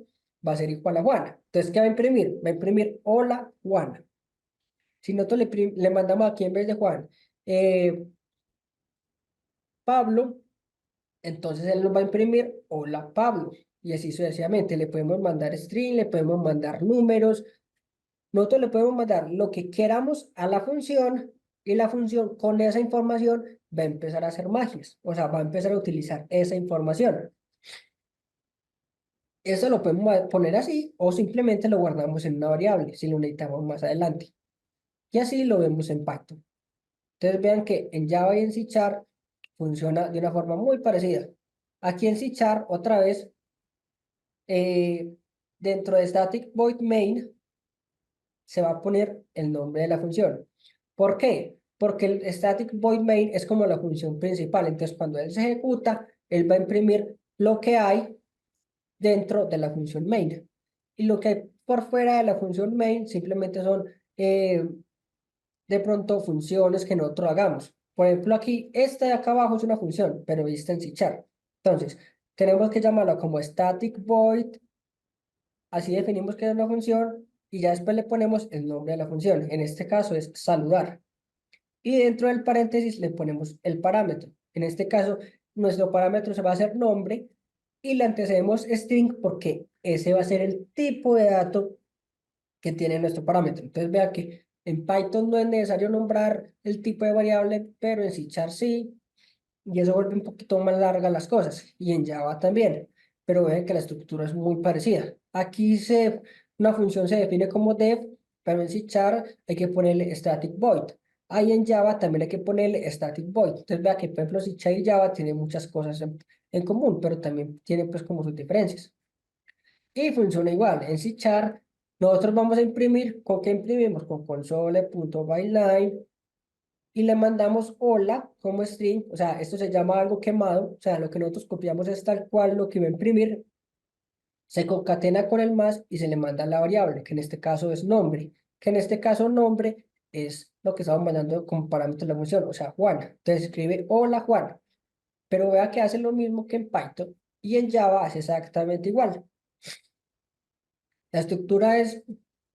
va a ser igual a Juana. Entonces, ¿qué va a imprimir? Va a imprimir hola Juana. Si nosotros le mandamos aquí en vez de Juan Pablo, entonces él nos va a imprimir hola Pablo. Y así sucesivamente. Le podemos mandar string, le podemos mandar números. Nosotros le podemos mandar lo que queramos a la función y la función con esa información va a empezar a hacer magias. O sea, va a empezar a utilizar esa información. Eso lo podemos poner así o simplemente lo guardamos en una variable si lo necesitamos más adelante. Y así lo vemos en Python. Entonces vean que en Java y en C# funciona de una forma muy parecida. Aquí en C# otra vez, dentro de static void main, se va a poner el nombre de la función. ¿Por qué? Porque el static void main es como la función principal. Entonces, cuando él se ejecuta, él va a imprimir lo que hay dentro de la función main. Y lo que hay por fuera de la función main simplemente son de pronto funciones que nosotros hagamos. Por ejemplo, aquí, esta de acá abajo es una función, pero vista en C#. Entonces, tenemos que llamarla como static void. Así definimos que es una función y ya después le ponemos el nombre de la función. En este caso es saludar. Y dentro del paréntesis le ponemos el parámetro. En este caso, nuestro parámetro se va a hacer nombre y le antecedemos string porque ese va a ser el tipo de dato que tiene nuestro parámetro. Entonces vea que en Python no es necesario nombrar el tipo de variable, pero en C# sí, y eso vuelve un poquito más largas las cosas. Y en Java también, pero vean que la estructura es muy parecida. Aquí una función se define como def, pero en C# hay que ponerle static void. Ahí en Java también hay que ponerle static void. Entonces vea que, por ejemplo, C# y Java tienen muchas cosas en común, pero también tienen pues como sus diferencias. Y funciona igual. En C# nosotros vamos a imprimir, ¿con qué imprimimos? Con console.byline y le mandamos hola como string, o sea, esto se llama algo quemado, o sea, lo que nosotros copiamos es tal cual lo que va a imprimir, se concatena con el más y se le manda la variable, que en este caso es nombre, que en este caso nombre es lo que estamos mandando como parámetro de la función, o sea, Juana. Entonces escribe hola Juana, pero vea que hace lo mismo que en Python y en Java hace exactamente igual. La estructura es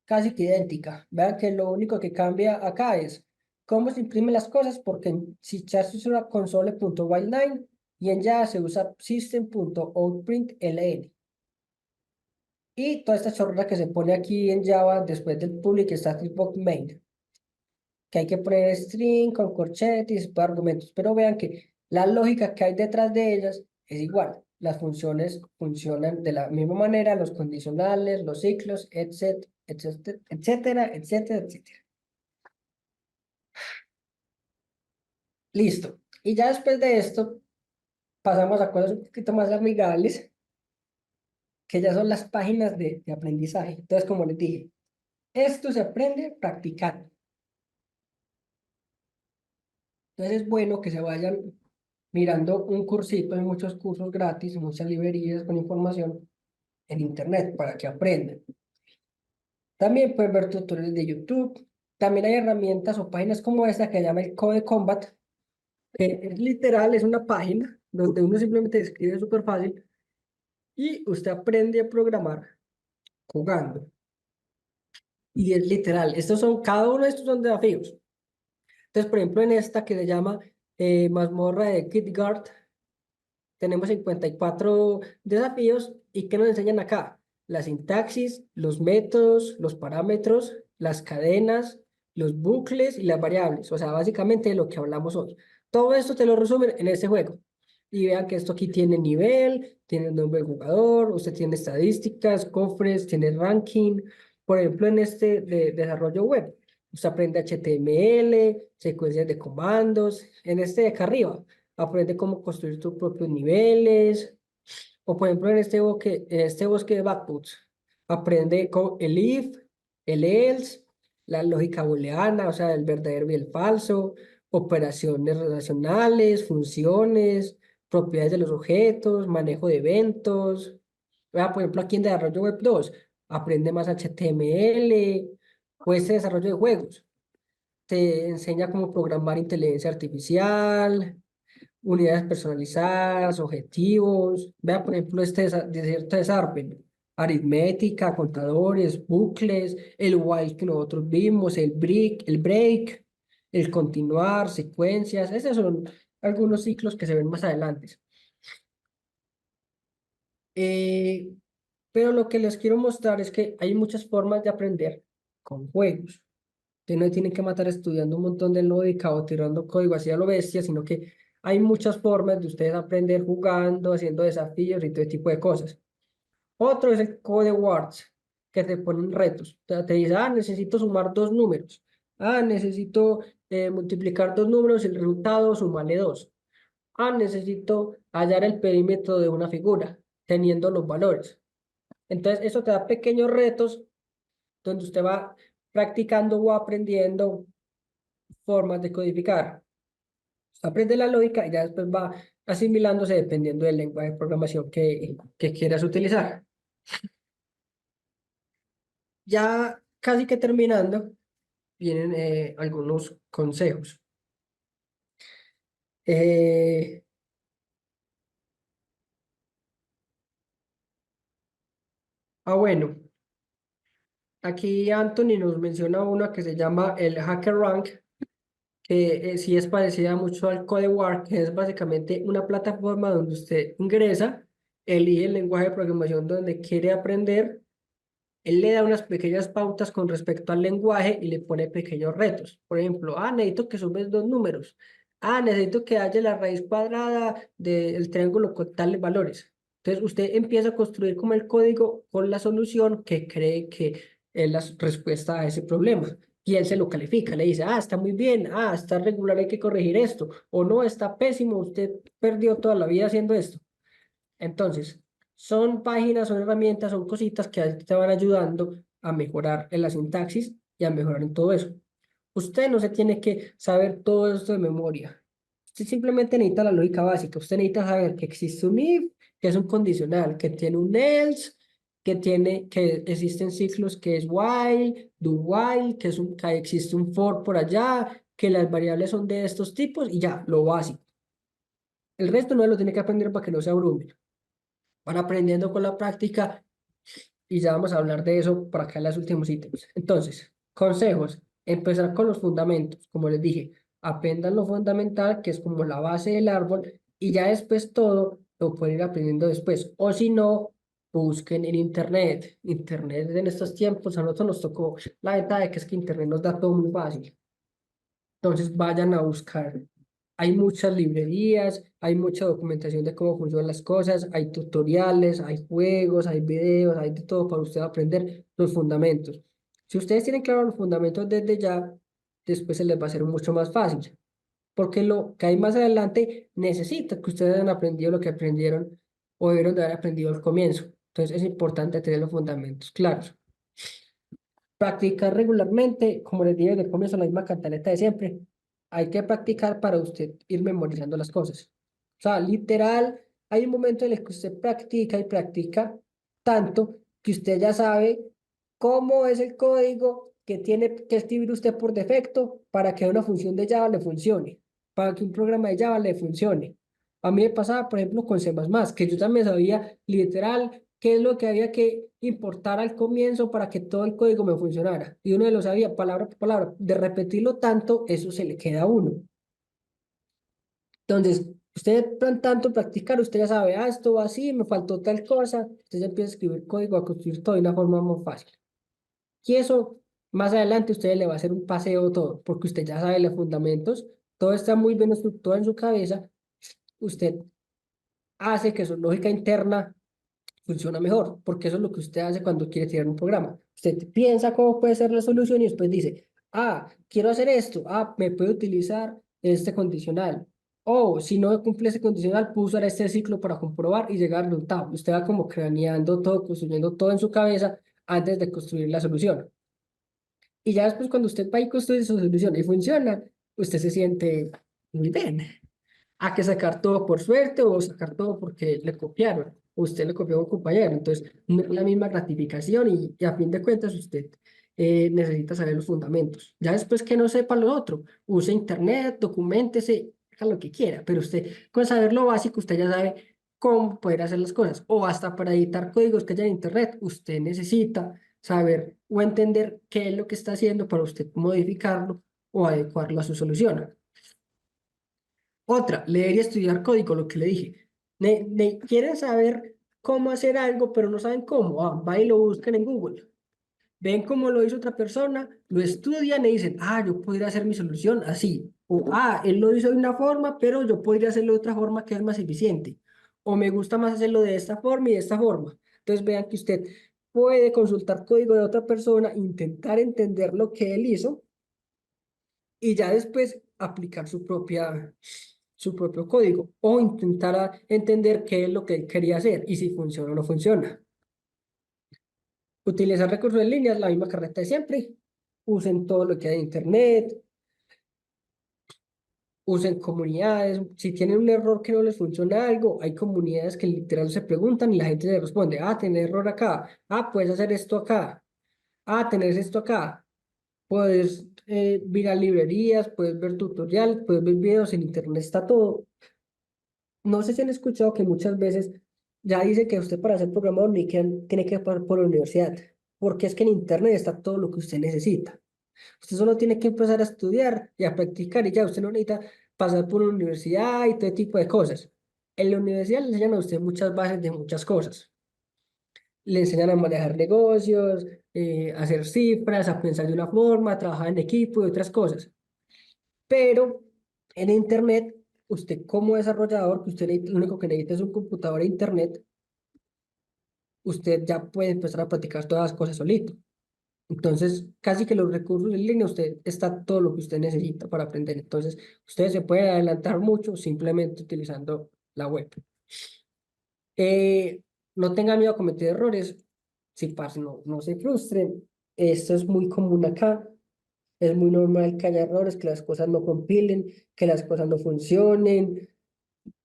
casi que idéntica. Vean que lo único que cambia acá es cómo se imprimen las cosas, porque en C# se usa console.while9 y en Java se usa system.outprintln. Y toda esta chorrada que se pone aquí en Java después del public static void main, que hay que poner string con corchetes y argumentos, pero vean que la lógica que hay detrás de ellas es igual. Las funciones funcionan de la misma manera, los condicionales, los ciclos, etcétera, etcétera, etcétera, etcétera, etcétera. Listo. Y ya después de esto, pasamos a cosas un poquito más amigables, que ya son las páginas de aprendizaje. Entonces, como les dije, esto se aprende practicando. Entonces es bueno que se vayan mirando un cursito, hay muchos cursos gratis, muchas librerías con información en internet para que aprendan. También pueden ver tutoriales de YouTube. También hay herramientas o páginas como esta que se llama el Code Combat, que es literal, es una página donde uno simplemente escribe súper fácil y usted aprende a programar jugando. Y es literal, cada uno de estos son desafíos. Entonces, por ejemplo, en esta que se llama mazmorra de KitGuard, tenemos 54 desafíos y ¿qué nos enseñan acá? La sintaxis, los métodos, los parámetros, las cadenas, los bucles y las variables. O sea, básicamente de lo que hablamos hoy. Todo esto te lo resumen en este juego. Y vean que esto aquí tiene nivel, tiene el nombre del jugador, usted tiene estadísticas, cofres, tiene ranking. Por ejemplo, en este de desarrollo web, usted aprende HTML, secuencias de comandos. En este de acá arriba, aprende cómo construir tus propios niveles, o por ejemplo en este bosque de Backputs, aprende con el if, el else, la lógica booleana, o sea, el verdadero y el falso, operaciones relacionales, funciones, propiedades de los objetos, manejo de eventos. Por ejemplo, aquí en Desarrollo Web 2, aprende más HTML, o este desarrollo de juegos. Te enseña cómo programar inteligencia artificial, unidades personalizadas, objetivos. Vea, por ejemplo, este desierto de Sarpen, aritmética, contadores, bucles, el while que nosotros vimos, el break, el continuar, secuencias. Esos son algunos ciclos que se ven más adelante. Eh, pero lo que les quiero mostrar es que hay muchas formas de aprender con juegos. Ustedes no tienen que matar estudiando un montón de lógica o tirando código así a lo bestia, sino que hay muchas formas de ustedes aprender jugando, haciendo desafíos y todo ese tipo de cosas. Otro es el Code Words, que te ponen retos. O sea, te dice, necesito sumar dos números. Necesito multiplicar dos números y el resultado sumarle dos. Necesito hallar el perímetro de una figura, teniendo los valores. Entonces, eso te da pequeños retos donde usted va practicando o aprendiendo formas de codificar. Aprende la lógica y ya después va asimilándose dependiendo del lenguaje de programación que quieras utilizar. Ya casi que terminando, vienen algunos consejos. Eh, bueno, aquí Anthony nos menciona una que se llama el HackerRank, que sí es parecida mucho al CodeWar, que es básicamente una plataforma donde usted ingresa, elige el lenguaje de programación donde quiere aprender, él le da unas pequeñas pautas con respecto al lenguaje y le pone pequeños retos. Por ejemplo, necesito que sumes dos números. Necesito que haya la raíz cuadrada del triángulo con tales valores. Entonces, usted empieza a construir como el código con la solución que cree que es la respuesta a ese problema. Y él se lo califica, le dice, está muy bien, está regular, hay que corregir esto, o no, está pésimo, usted perdió toda la vida haciendo esto. Entonces, son páginas, son herramientas, son cositas que te van ayudando a mejorar en la sintaxis y a mejorar en todo eso. Usted no se tiene que saber todo esto de memoria. Usted simplemente necesita la lógica básica. Usted necesita saber que existe un if, que es un condicional, que tiene un else, que existen ciclos que es while, do while, que existe un for por allá, que las variables son de estos tipos y ya, lo básico. El resto no lo tiene que aprender para que no se abrumen. Van aprendiendo con la práctica y ya vamos a hablar de eso para acá en los últimos ítems. Entonces, consejos. Empezar con los fundamentos. Como les dije, aprendan lo fundamental, que es como la base del árbol, y ya después todo lo pueden ir aprendiendo después. O si no, busquen en Internet. Internet en estos tiempos, a nosotros nos tocó la ventaja de que es que Internet nos da todo muy fácil. Entonces vayan a buscar. Hay muchas librerías, hay mucha documentación de cómo funcionan las cosas, hay tutoriales, hay juegos, hay videos, hay de todo para usted aprender los fundamentos. Si ustedes tienen claro los fundamentos desde ya, después se les va a hacer mucho más fácil, porque lo que hay más adelante necesita que ustedes hayan aprendido lo que aprendieron o debieron de haber aprendido al comienzo. Entonces es importante tener los fundamentos claros. Practicar regularmente, como les dije desde el comienzo, la misma cantaleta de siempre. Hay que practicar para usted ir memorizando las cosas. O sea, literal, hay un momento en el que usted practica y practica tanto que usted ya sabe cómo es el código que tiene que escribir usted por defecto para que una función de Java le funcione, para que un programa de Java le funcione. A mí me pasaba, por ejemplo, con C++, que yo también sabía literal qué es lo que había que importar al comienzo para que todo el código me funcionara. Y uno lo sabía palabra por palabra. De repetirlo tanto, eso se le queda a uno. Entonces, usted tanto practicar, usted ya sabe, esto va así, me faltó tal cosa. Usted ya empieza a escribir código, a construir todo de una forma más fácil. Y eso, más adelante, usted le va a hacer un paseo todo, porque usted ya sabe los fundamentos, todo está muy bien estructurado en su cabeza. Usted hace que su lógica interna funciona mejor, porque eso es lo que usted hace cuando quiere tirar un programa. Usted piensa cómo puede ser la solución y después dice, quiero hacer esto, me puedo utilizar este condicional. O si no cumple ese condicional, puedo usar este ciclo para comprobar y llegar al resultado. Usted va como craneando todo, construyendo todo en su cabeza antes de construir la solución. Y ya después cuando usted va y construye su solución y funciona, usted se siente muy bien. Hay que sacar todo por suerte o sacar todo porque le copiaron, o usted le copió a un compañero. Entonces, no es la misma gratificación y a fin de cuentas usted necesita saber los fundamentos. Ya después que no sepa lo otro, use internet, documentese, haga lo que quiera, pero usted con saber lo básico, usted ya sabe cómo poder hacer las cosas. O hasta para editar códigos que haya en internet, usted necesita saber o entender qué es lo que está haciendo para usted modificarlo o adecuarlo a su solución. Otra, leer y estudiar código, lo que le dije. Quieren saber cómo hacer algo, pero no saben cómo. Va y lo buscan en Google. Ven cómo lo hizo otra persona, lo estudian y dicen, yo podría hacer mi solución así. O, él lo hizo de una forma, pero yo podría hacerlo de otra forma que es más eficiente. O me gusta más hacerlo de esta forma y de esta forma. Entonces vean que usted puede consultar código de otra persona, intentar entender lo que él hizo y ya después aplicar su propio código o intentar entender qué es lo que él quería hacer y si funciona o no funciona. Utilizar recursos en línea es la misma carreta de siempre. Usen todo lo que hay en internet, usen comunidades. Si tienen un error que no les funciona algo, hay comunidades que literal se preguntan y la gente le responde, tenés error acá, puedes hacer esto acá, tenés esto acá. Puedes ir a librerías, puedes ver tutoriales, puedes ver videos, en internet está todo. No sé si han escuchado que muchas veces ya dice que usted para ser programador tiene que pasar por la universidad, porque es que en internet está todo lo que usted necesita. Usted solo tiene que empezar a estudiar y a practicar y ya usted no necesita pasar por una universidad y todo tipo de cosas. En la universidad le enseñan a usted muchas bases de muchas cosas. Le enseñan a manejar negocios, a hacer cifras, a pensar de una forma, a trabajar en equipo y otras cosas. Pero en internet, usted como desarrollador, que usted lo único que necesita es un computador e internet, usted ya puede empezar a practicar todas las cosas solito. Entonces, casi que los recursos en línea, usted está todo lo que usted necesita para aprender. Entonces, usted se puede adelantar mucho simplemente utilizando la web. No tenga miedo a cometer errores. Si pasa, no se frustren. Esto es muy común acá. Es muy normal que haya errores, que las cosas no compilen, que las cosas no funcionen,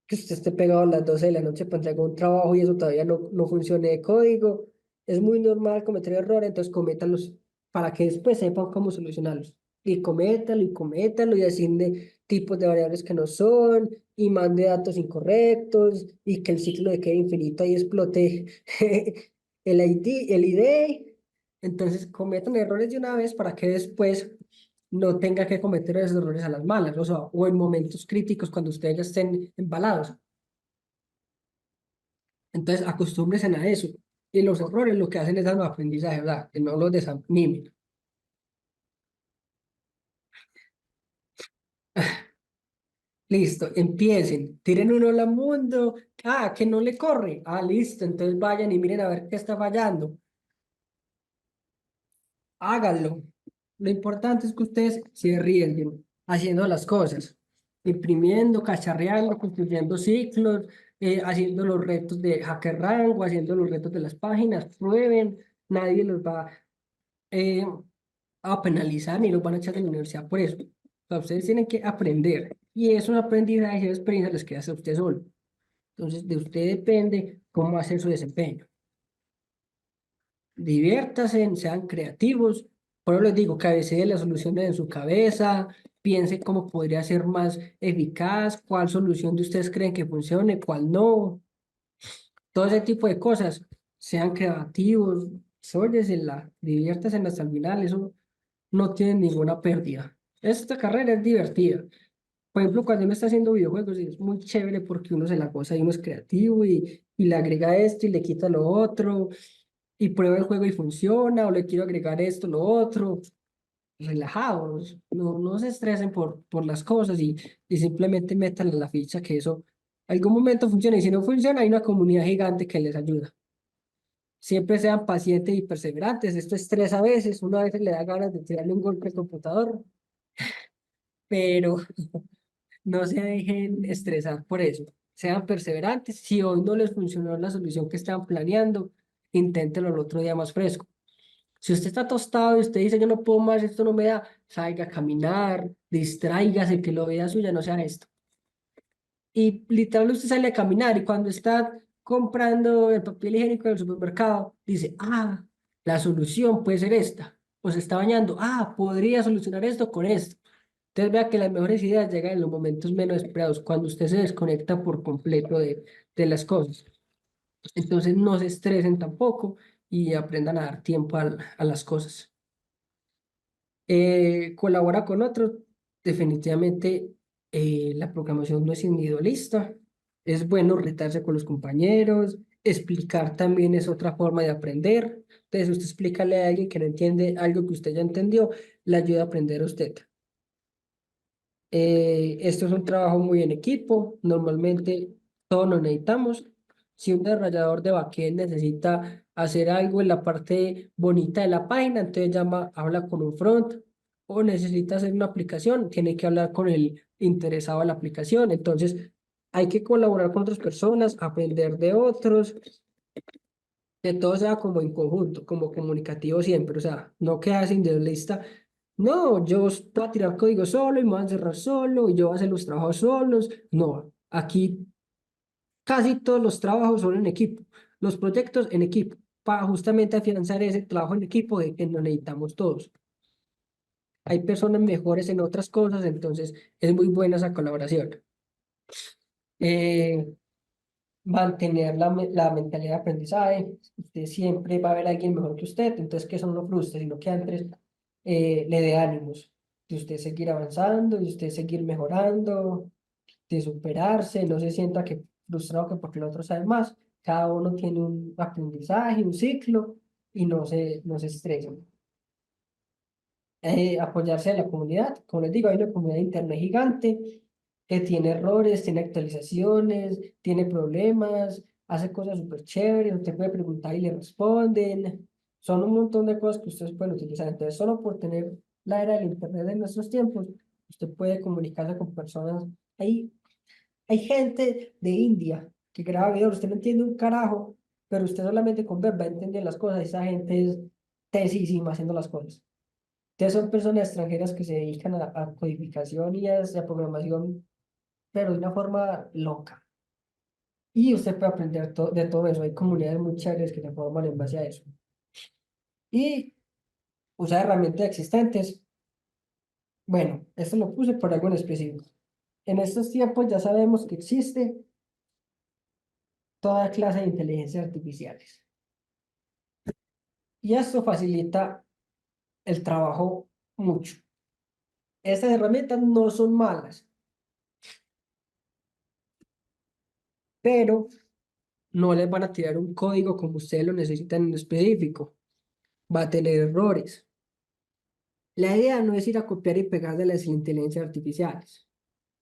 que usted esté pegado a las 12 de la noche para entregar un trabajo y eso todavía no funcione de código. Es muy normal cometer errores, entonces cométalos para que después sepan cómo solucionarlos. Y cométalo y asigne tipos de variables que no son, y mande datos incorrectos, y que el ciclo de quede infinito ahí explote el ID. Entonces cometan errores de una vez para que después no tenga que cometer esos errores a las malas, o sea, o en momentos críticos cuando ustedes ya estén embalados. Entonces, acostúmbrense a eso. Y los errores lo que hacen es dar un aprendizaje, ¿verdad? Que no los desanimen. Listo, empiecen. Tiren un hola mundo. Ah, que no le corre. Ah, listo. Entonces vayan y miren a ver qué está fallando. Háganlo. Lo importante es que ustedes se arriesguen haciendo las cosas, imprimiendo, cacharreando, construyendo ciclos, haciendo los retos de HackerRank o haciendo los retos de las páginas. Prueben, nadie los va eh, a penalizar ni los van a echar de la universidad por eso. O sea, ustedes tienen que aprender y eso es un aprendizaje y experiencia les queda a usted solo. Entonces, de usted depende cómo hacer su desempeño. Diviértanse, sean creativos. Por eso les digo, cabecee las soluciones en su cabeza, piense cómo podría ser más eficaz, cuál solución de ustedes creen que funcione, cuál no. Todo ese tipo de cosas. Sean creativos, sóyesela, diviértanse hasta el final. Eso no tiene ninguna pérdida. Esta carrera es divertida. Por ejemplo, cuando uno está haciendo videojuegos es muy chévere porque uno se la goza y uno es creativo y le agrega esto y le quita lo otro y prueba el juego y funciona o le quiero agregar esto, lo otro. Relajados, no se estresen por las cosas y simplemente metan la ficha que eso algún momento funciona y si no funciona hay una comunidad gigante que les ayuda. Siempre sean pacientes y perseverantes. Esto estresa a veces, uno a veces le da ganas de tirarle un golpe al computador, pero no se dejen estresar por eso. Sean perseverantes. Si hoy no les funcionó la solución que estaban planeando, inténtenlo el otro día más fresco. Si usted está tostado y usted dice, yo no puedo más, esto no me da, salga a caminar, distráigase, que lo vea suya, no sea esto. Y literal usted sale a caminar y cuando está comprando el papel higiénico en el supermercado, dice, ah, la solución puede ser esta. O se está bañando, ah, podría solucionar esto con esto. Entonces vea que las mejores ideas llegan en los momentos menos esperados, cuando usted se desconecta por completo de las cosas. Entonces no se estresen tampoco y aprendan a dar tiempo a las cosas. Colabora con otros. Definitivamente la programación no es individualista. Es bueno retarse con los compañeros. Explicar también es otra forma de aprender. Entonces, usted explícale a alguien que no entiende algo que usted ya entendió, le ayuda a aprender a usted. Esto es un trabajo muy en equipo. Normalmente todos lo necesitamos. Si un desarrollador de backend necesita hacer algo en la parte bonita de la página, entonces llama, habla con un front. O necesita hacer una aplicación, tiene que hablar con el interesado en la aplicación. Entonces hay que colaborar con otras personas, aprender de otros, que todo sea como en conjunto, como comunicativo siempre. O sea, no quedarse individualista. No, yo voy a tirar código solo y me voy a encerrar solo y yo voy a hacer los trabajos solos. No, aquí casi todos los trabajos son en equipo, los proyectos en equipo, para justamente afianzar ese trabajo en equipo de que nos necesitamos todos. Hay personas mejores en otras cosas, entonces es muy buena esa colaboración. Eh, Mantener la mentalidad de aprendizaje. Usted siempre va a haber alguien mejor que usted, entonces que eso no lo frustre, sino que antes le dé ánimos de usted seguir avanzando, de usted seguir mejorando, de superarse, no se sienta que frustrado que porque el otro sabe más. Cada uno tiene un aprendizaje, un ciclo y no se estresen. Apoyarse en la comunidad. Como les digo, hay una comunidad interna gigante que tiene errores, tiene actualizaciones, tiene problemas, hace cosas súper chéveres, usted puede preguntar y le responden. Son un montón de cosas que ustedes pueden utilizar. Entonces, solo por tener la era del internet en nuestros tiempos, usted puede comunicarse con personas. Hay gente de India que graba videos, usted no entiende un carajo, pero usted solamente con ver va a entender las cosas. Esa gente es tesísima haciendo las cosas. Entonces son personas extranjeras que se dedican a codificación y a programación, pero de una forma loca. Y usted puede aprender de todo eso. Hay comunidades muy chéveres que se forman en base a eso. Y usar herramientas existentes. Bueno, esto lo puse por algo en específico. En estos tiempos ya sabemos que existe toda clase de inteligencias artificiales. Y esto facilita el trabajo mucho. Estas herramientas no son malas, pero no les van a tirar un código como ustedes lo necesitan en específico. Va a tener errores. La idea no es ir a copiar y pegar de las inteligencias artificiales.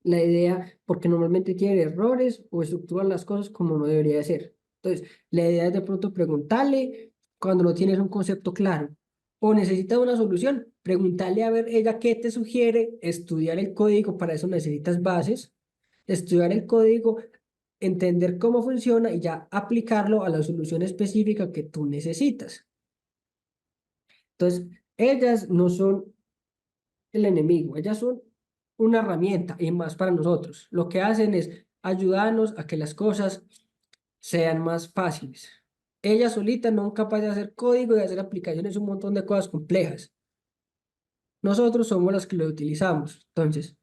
La idea, porque normalmente tiene errores o estructuran las cosas como no debería de ser. Entonces, la idea es de pronto preguntarle cuando no tienes un concepto claro o necesitas una solución, preguntarle a ver ella qué te sugiere, estudiar el código, para eso necesitas bases, estudiar el código, entender cómo funciona y ya aplicarlo a la solución específica que tú necesitas. Entonces, ellas no son el enemigo, ellas son una herramienta y más para nosotros. Lo que hacen es ayudarnos a que las cosas sean más fáciles. Ellas solitas no son capaces de hacer código y de hacer aplicaciones, un montón de cosas complejas. Nosotros somos los que lo utilizamos. Entonces,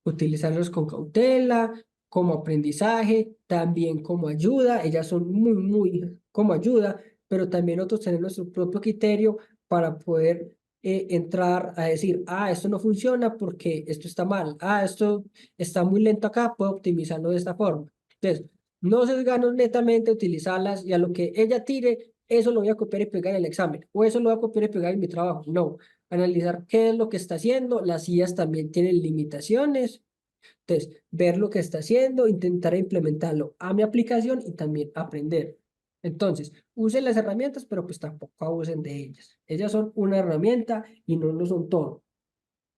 utilizarlos con cautela, como aprendizaje, también como ayuda. Ellas son muy como ayuda, pero también nosotros tenemos nuestro propio criterio para poder entrar a decir, esto no funciona porque esto está mal, esto está muy lento acá, puedo optimizarlo de esta forma. Entonces, no sesgarnos netamente a utilizarlas y a lo que ella tire, eso lo voy a copiar y pegar en el examen, o eso lo voy a copiar y pegar en mi trabajo. No, analizar qué es lo que está haciendo. Las IAs también tienen limitaciones. Entonces, ver lo que está haciendo, intentar implementarlo a mi aplicación y también aprender. Entonces, usen las herramientas, pero pues tampoco abusen de ellas. Ellas son una herramienta y no lo son todo.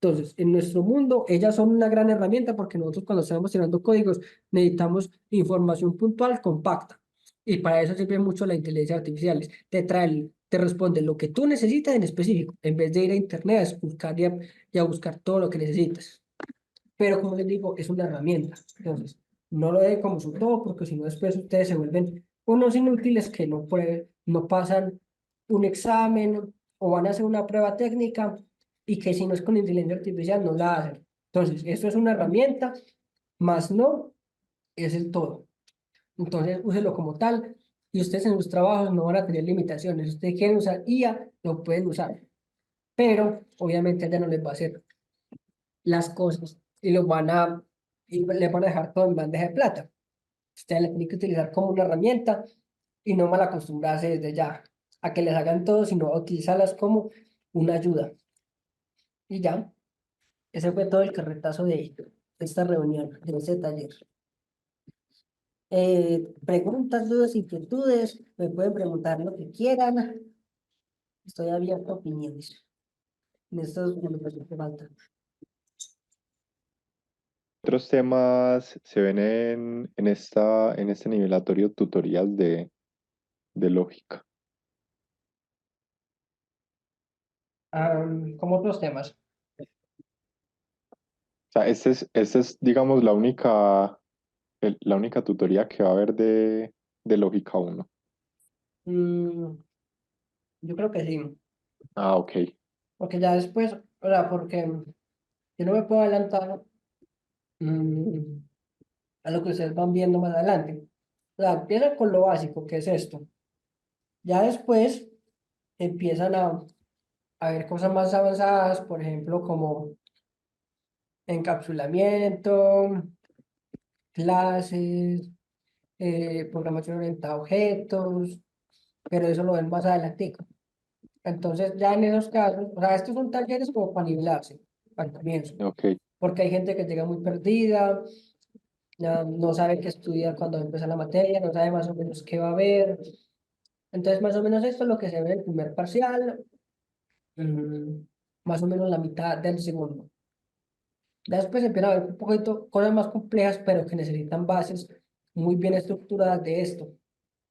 Entonces, en nuestro mundo, ellas son una gran herramienta porque nosotros cuando estamos tirando códigos necesitamos información puntual, compacta. Y para eso sirve mucho la inteligencia artificial. Te responde lo que tú necesitas en específico, en vez de ir a internet a buscar y a buscar todo lo que necesitas. Pero como les digo, es una herramienta. Entonces, no lo den como su todo, porque si no, después ustedes se vuelven unos inútiles que no pasan un examen o van a hacer una prueba técnica y que si no es con inteligencia artificial no la hacen. Entonces, esto es una herramienta, más no es el todo. Entonces, úselo como tal y ustedes en sus trabajos no van a tener limitaciones. Si ustedes quieren usar IA, lo pueden usar, pero obviamente ya no les va a hacer las cosas y le van a dejar todo en bandeja de plata. Usted la tiene que utilizar como una herramienta y no mal acostumbrarse desde ya a que les hagan todo, sino a utilizarlas como una ayuda. Y ya, ese fue todo el carretazo de esta reunión, de este taller. Preguntas, dudas, inquietudes, me pueden preguntar lo que quieran. Estoy abierto a opiniones en estos minutos que faltan. Otros temas se ven en este nivelatorio tutorial de lógica. Como otros temas. O sea, esta es, digamos, la única tutoría que va a haber de lógica uno. Mm, yo creo que sí. Ah, ok. Porque ya después, o sea, porque yo no me puedo adelantar mm, a lo que ustedes van viendo más adelante. O sea, empiezan con lo básico, que es esto. Ya después empiezan a ver cosas más avanzadas, por ejemplo, como encapsulamiento, clases, programación orientada a objetos, pero eso lo ven más adelante. Entonces, ya en esos casos, o sea, estos son talleres como para nivelarse al comienzo, Ok. porque hay gente que llega muy perdida, ya no sabe qué estudiar cuando empieza la materia, no sabe más o menos qué va a ver. Entonces, más o menos esto es lo que se ve en el primer parcial, mm, más o menos la mitad del segundo. Ya después empiezan a ver un poquito cosas más complejas, pero que necesitan bases muy bien estructuradas de esto.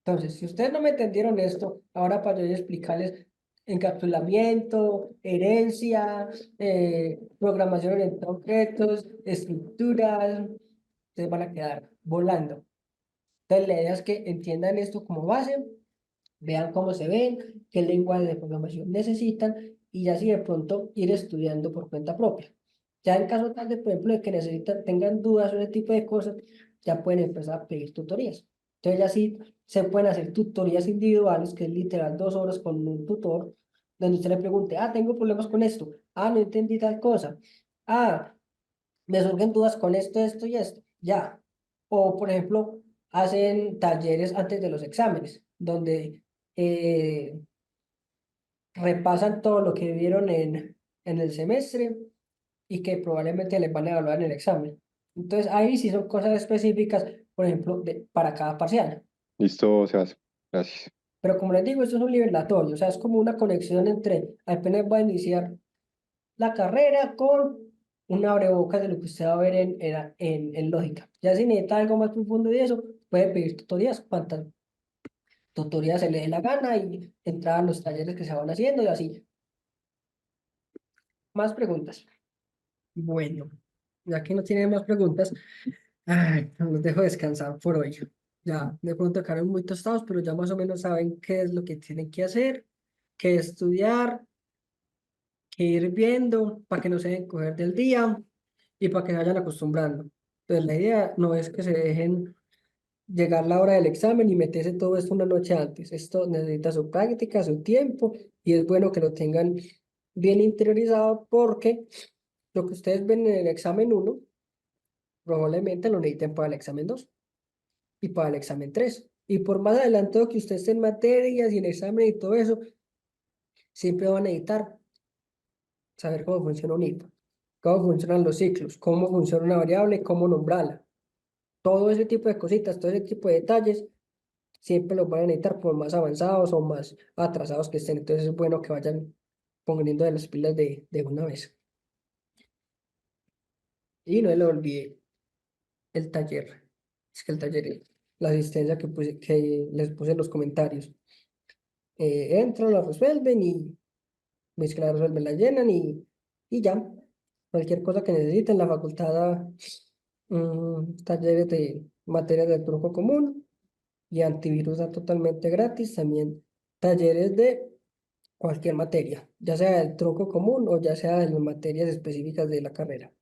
Entonces, si ustedes no me entendieron esto, ahora para yo explicarles encapsulamiento, herencia, programación orientada a objetos, estructuras, ustedes van a quedar volando. Entonces, la idea es que entiendan esto como base, vean cómo se ven, qué lenguaje de programación necesitan y ya si de pronto ir estudiando por cuenta propia. Ya en caso tal de, por ejemplo, de que necesitan, tengan dudas sobre ese tipo de cosas, ya pueden empezar a pedir tutorías. Entonces ya sí se pueden hacer tutorías individuales, que es literal 2 horas con un tutor, donde usted le pregunte, tengo problemas con esto, no entendí tal cosa, ah, me surgen dudas con esto y esto, ya. O, por ejemplo, hacen talleres antes de los exámenes, donde repasan todo lo que vieron en el semestre y que probablemente les van a evaluar en el examen. Entonces, ahí sí son cosas específicas, por ejemplo, para cada parcial. Listo, Sebas. Gracias. Pero como les digo, esto es un nivelatorio, o sea, es como una conexión entre apenas va a iniciar la carrera con un abrebocas de lo que usted va a ver en lógica. Ya si necesita algo más profundo de eso, puede pedir tutorías, cuantas tutorías se le dé la gana y entrar a los talleres que se van haciendo y así. Más preguntas. Bueno, ya que no tienen más preguntas, los dejo descansar por hoy. Ya, de pronto quedaron muy tostados, pero ya más o menos saben qué es lo que tienen que hacer, qué estudiar, qué ir viendo para que no se dejen coger del día y para que se vayan acostumbrando. Entonces, la idea no es que se dejen llegar la hora del examen y meterse todo esto una noche antes. Esto necesita su práctica, su tiempo y es bueno que lo tengan bien interiorizado porque lo que ustedes ven en el examen 1 probablemente lo necesiten para el examen 2 y para el examen 3. Y por más adelantado que usted esté en materias y en examen y todo eso, siempre van a necesitar saber cómo funciona un IPA, cómo funcionan los ciclos, cómo funciona una variable, cómo nombrarla. Todo ese tipo de cositas, todo ese tipo de detalles, siempre los van a necesitar por más avanzados o más atrasados que estén. Entonces es bueno que vayan poniendo de las pilas de una vez. Y no le olvide el taller. Es que el taller, la asistencia que les puse en los comentarios. Entran, la resuelven y ves que la resuelven, la llenan y ya. Cualquier cosa que necesiten, la facultad da talleres de materias del tronco común y antivirus da totalmente gratis. También talleres de cualquier materia, ya sea del tronco común o ya sea de las materias específicas de la carrera.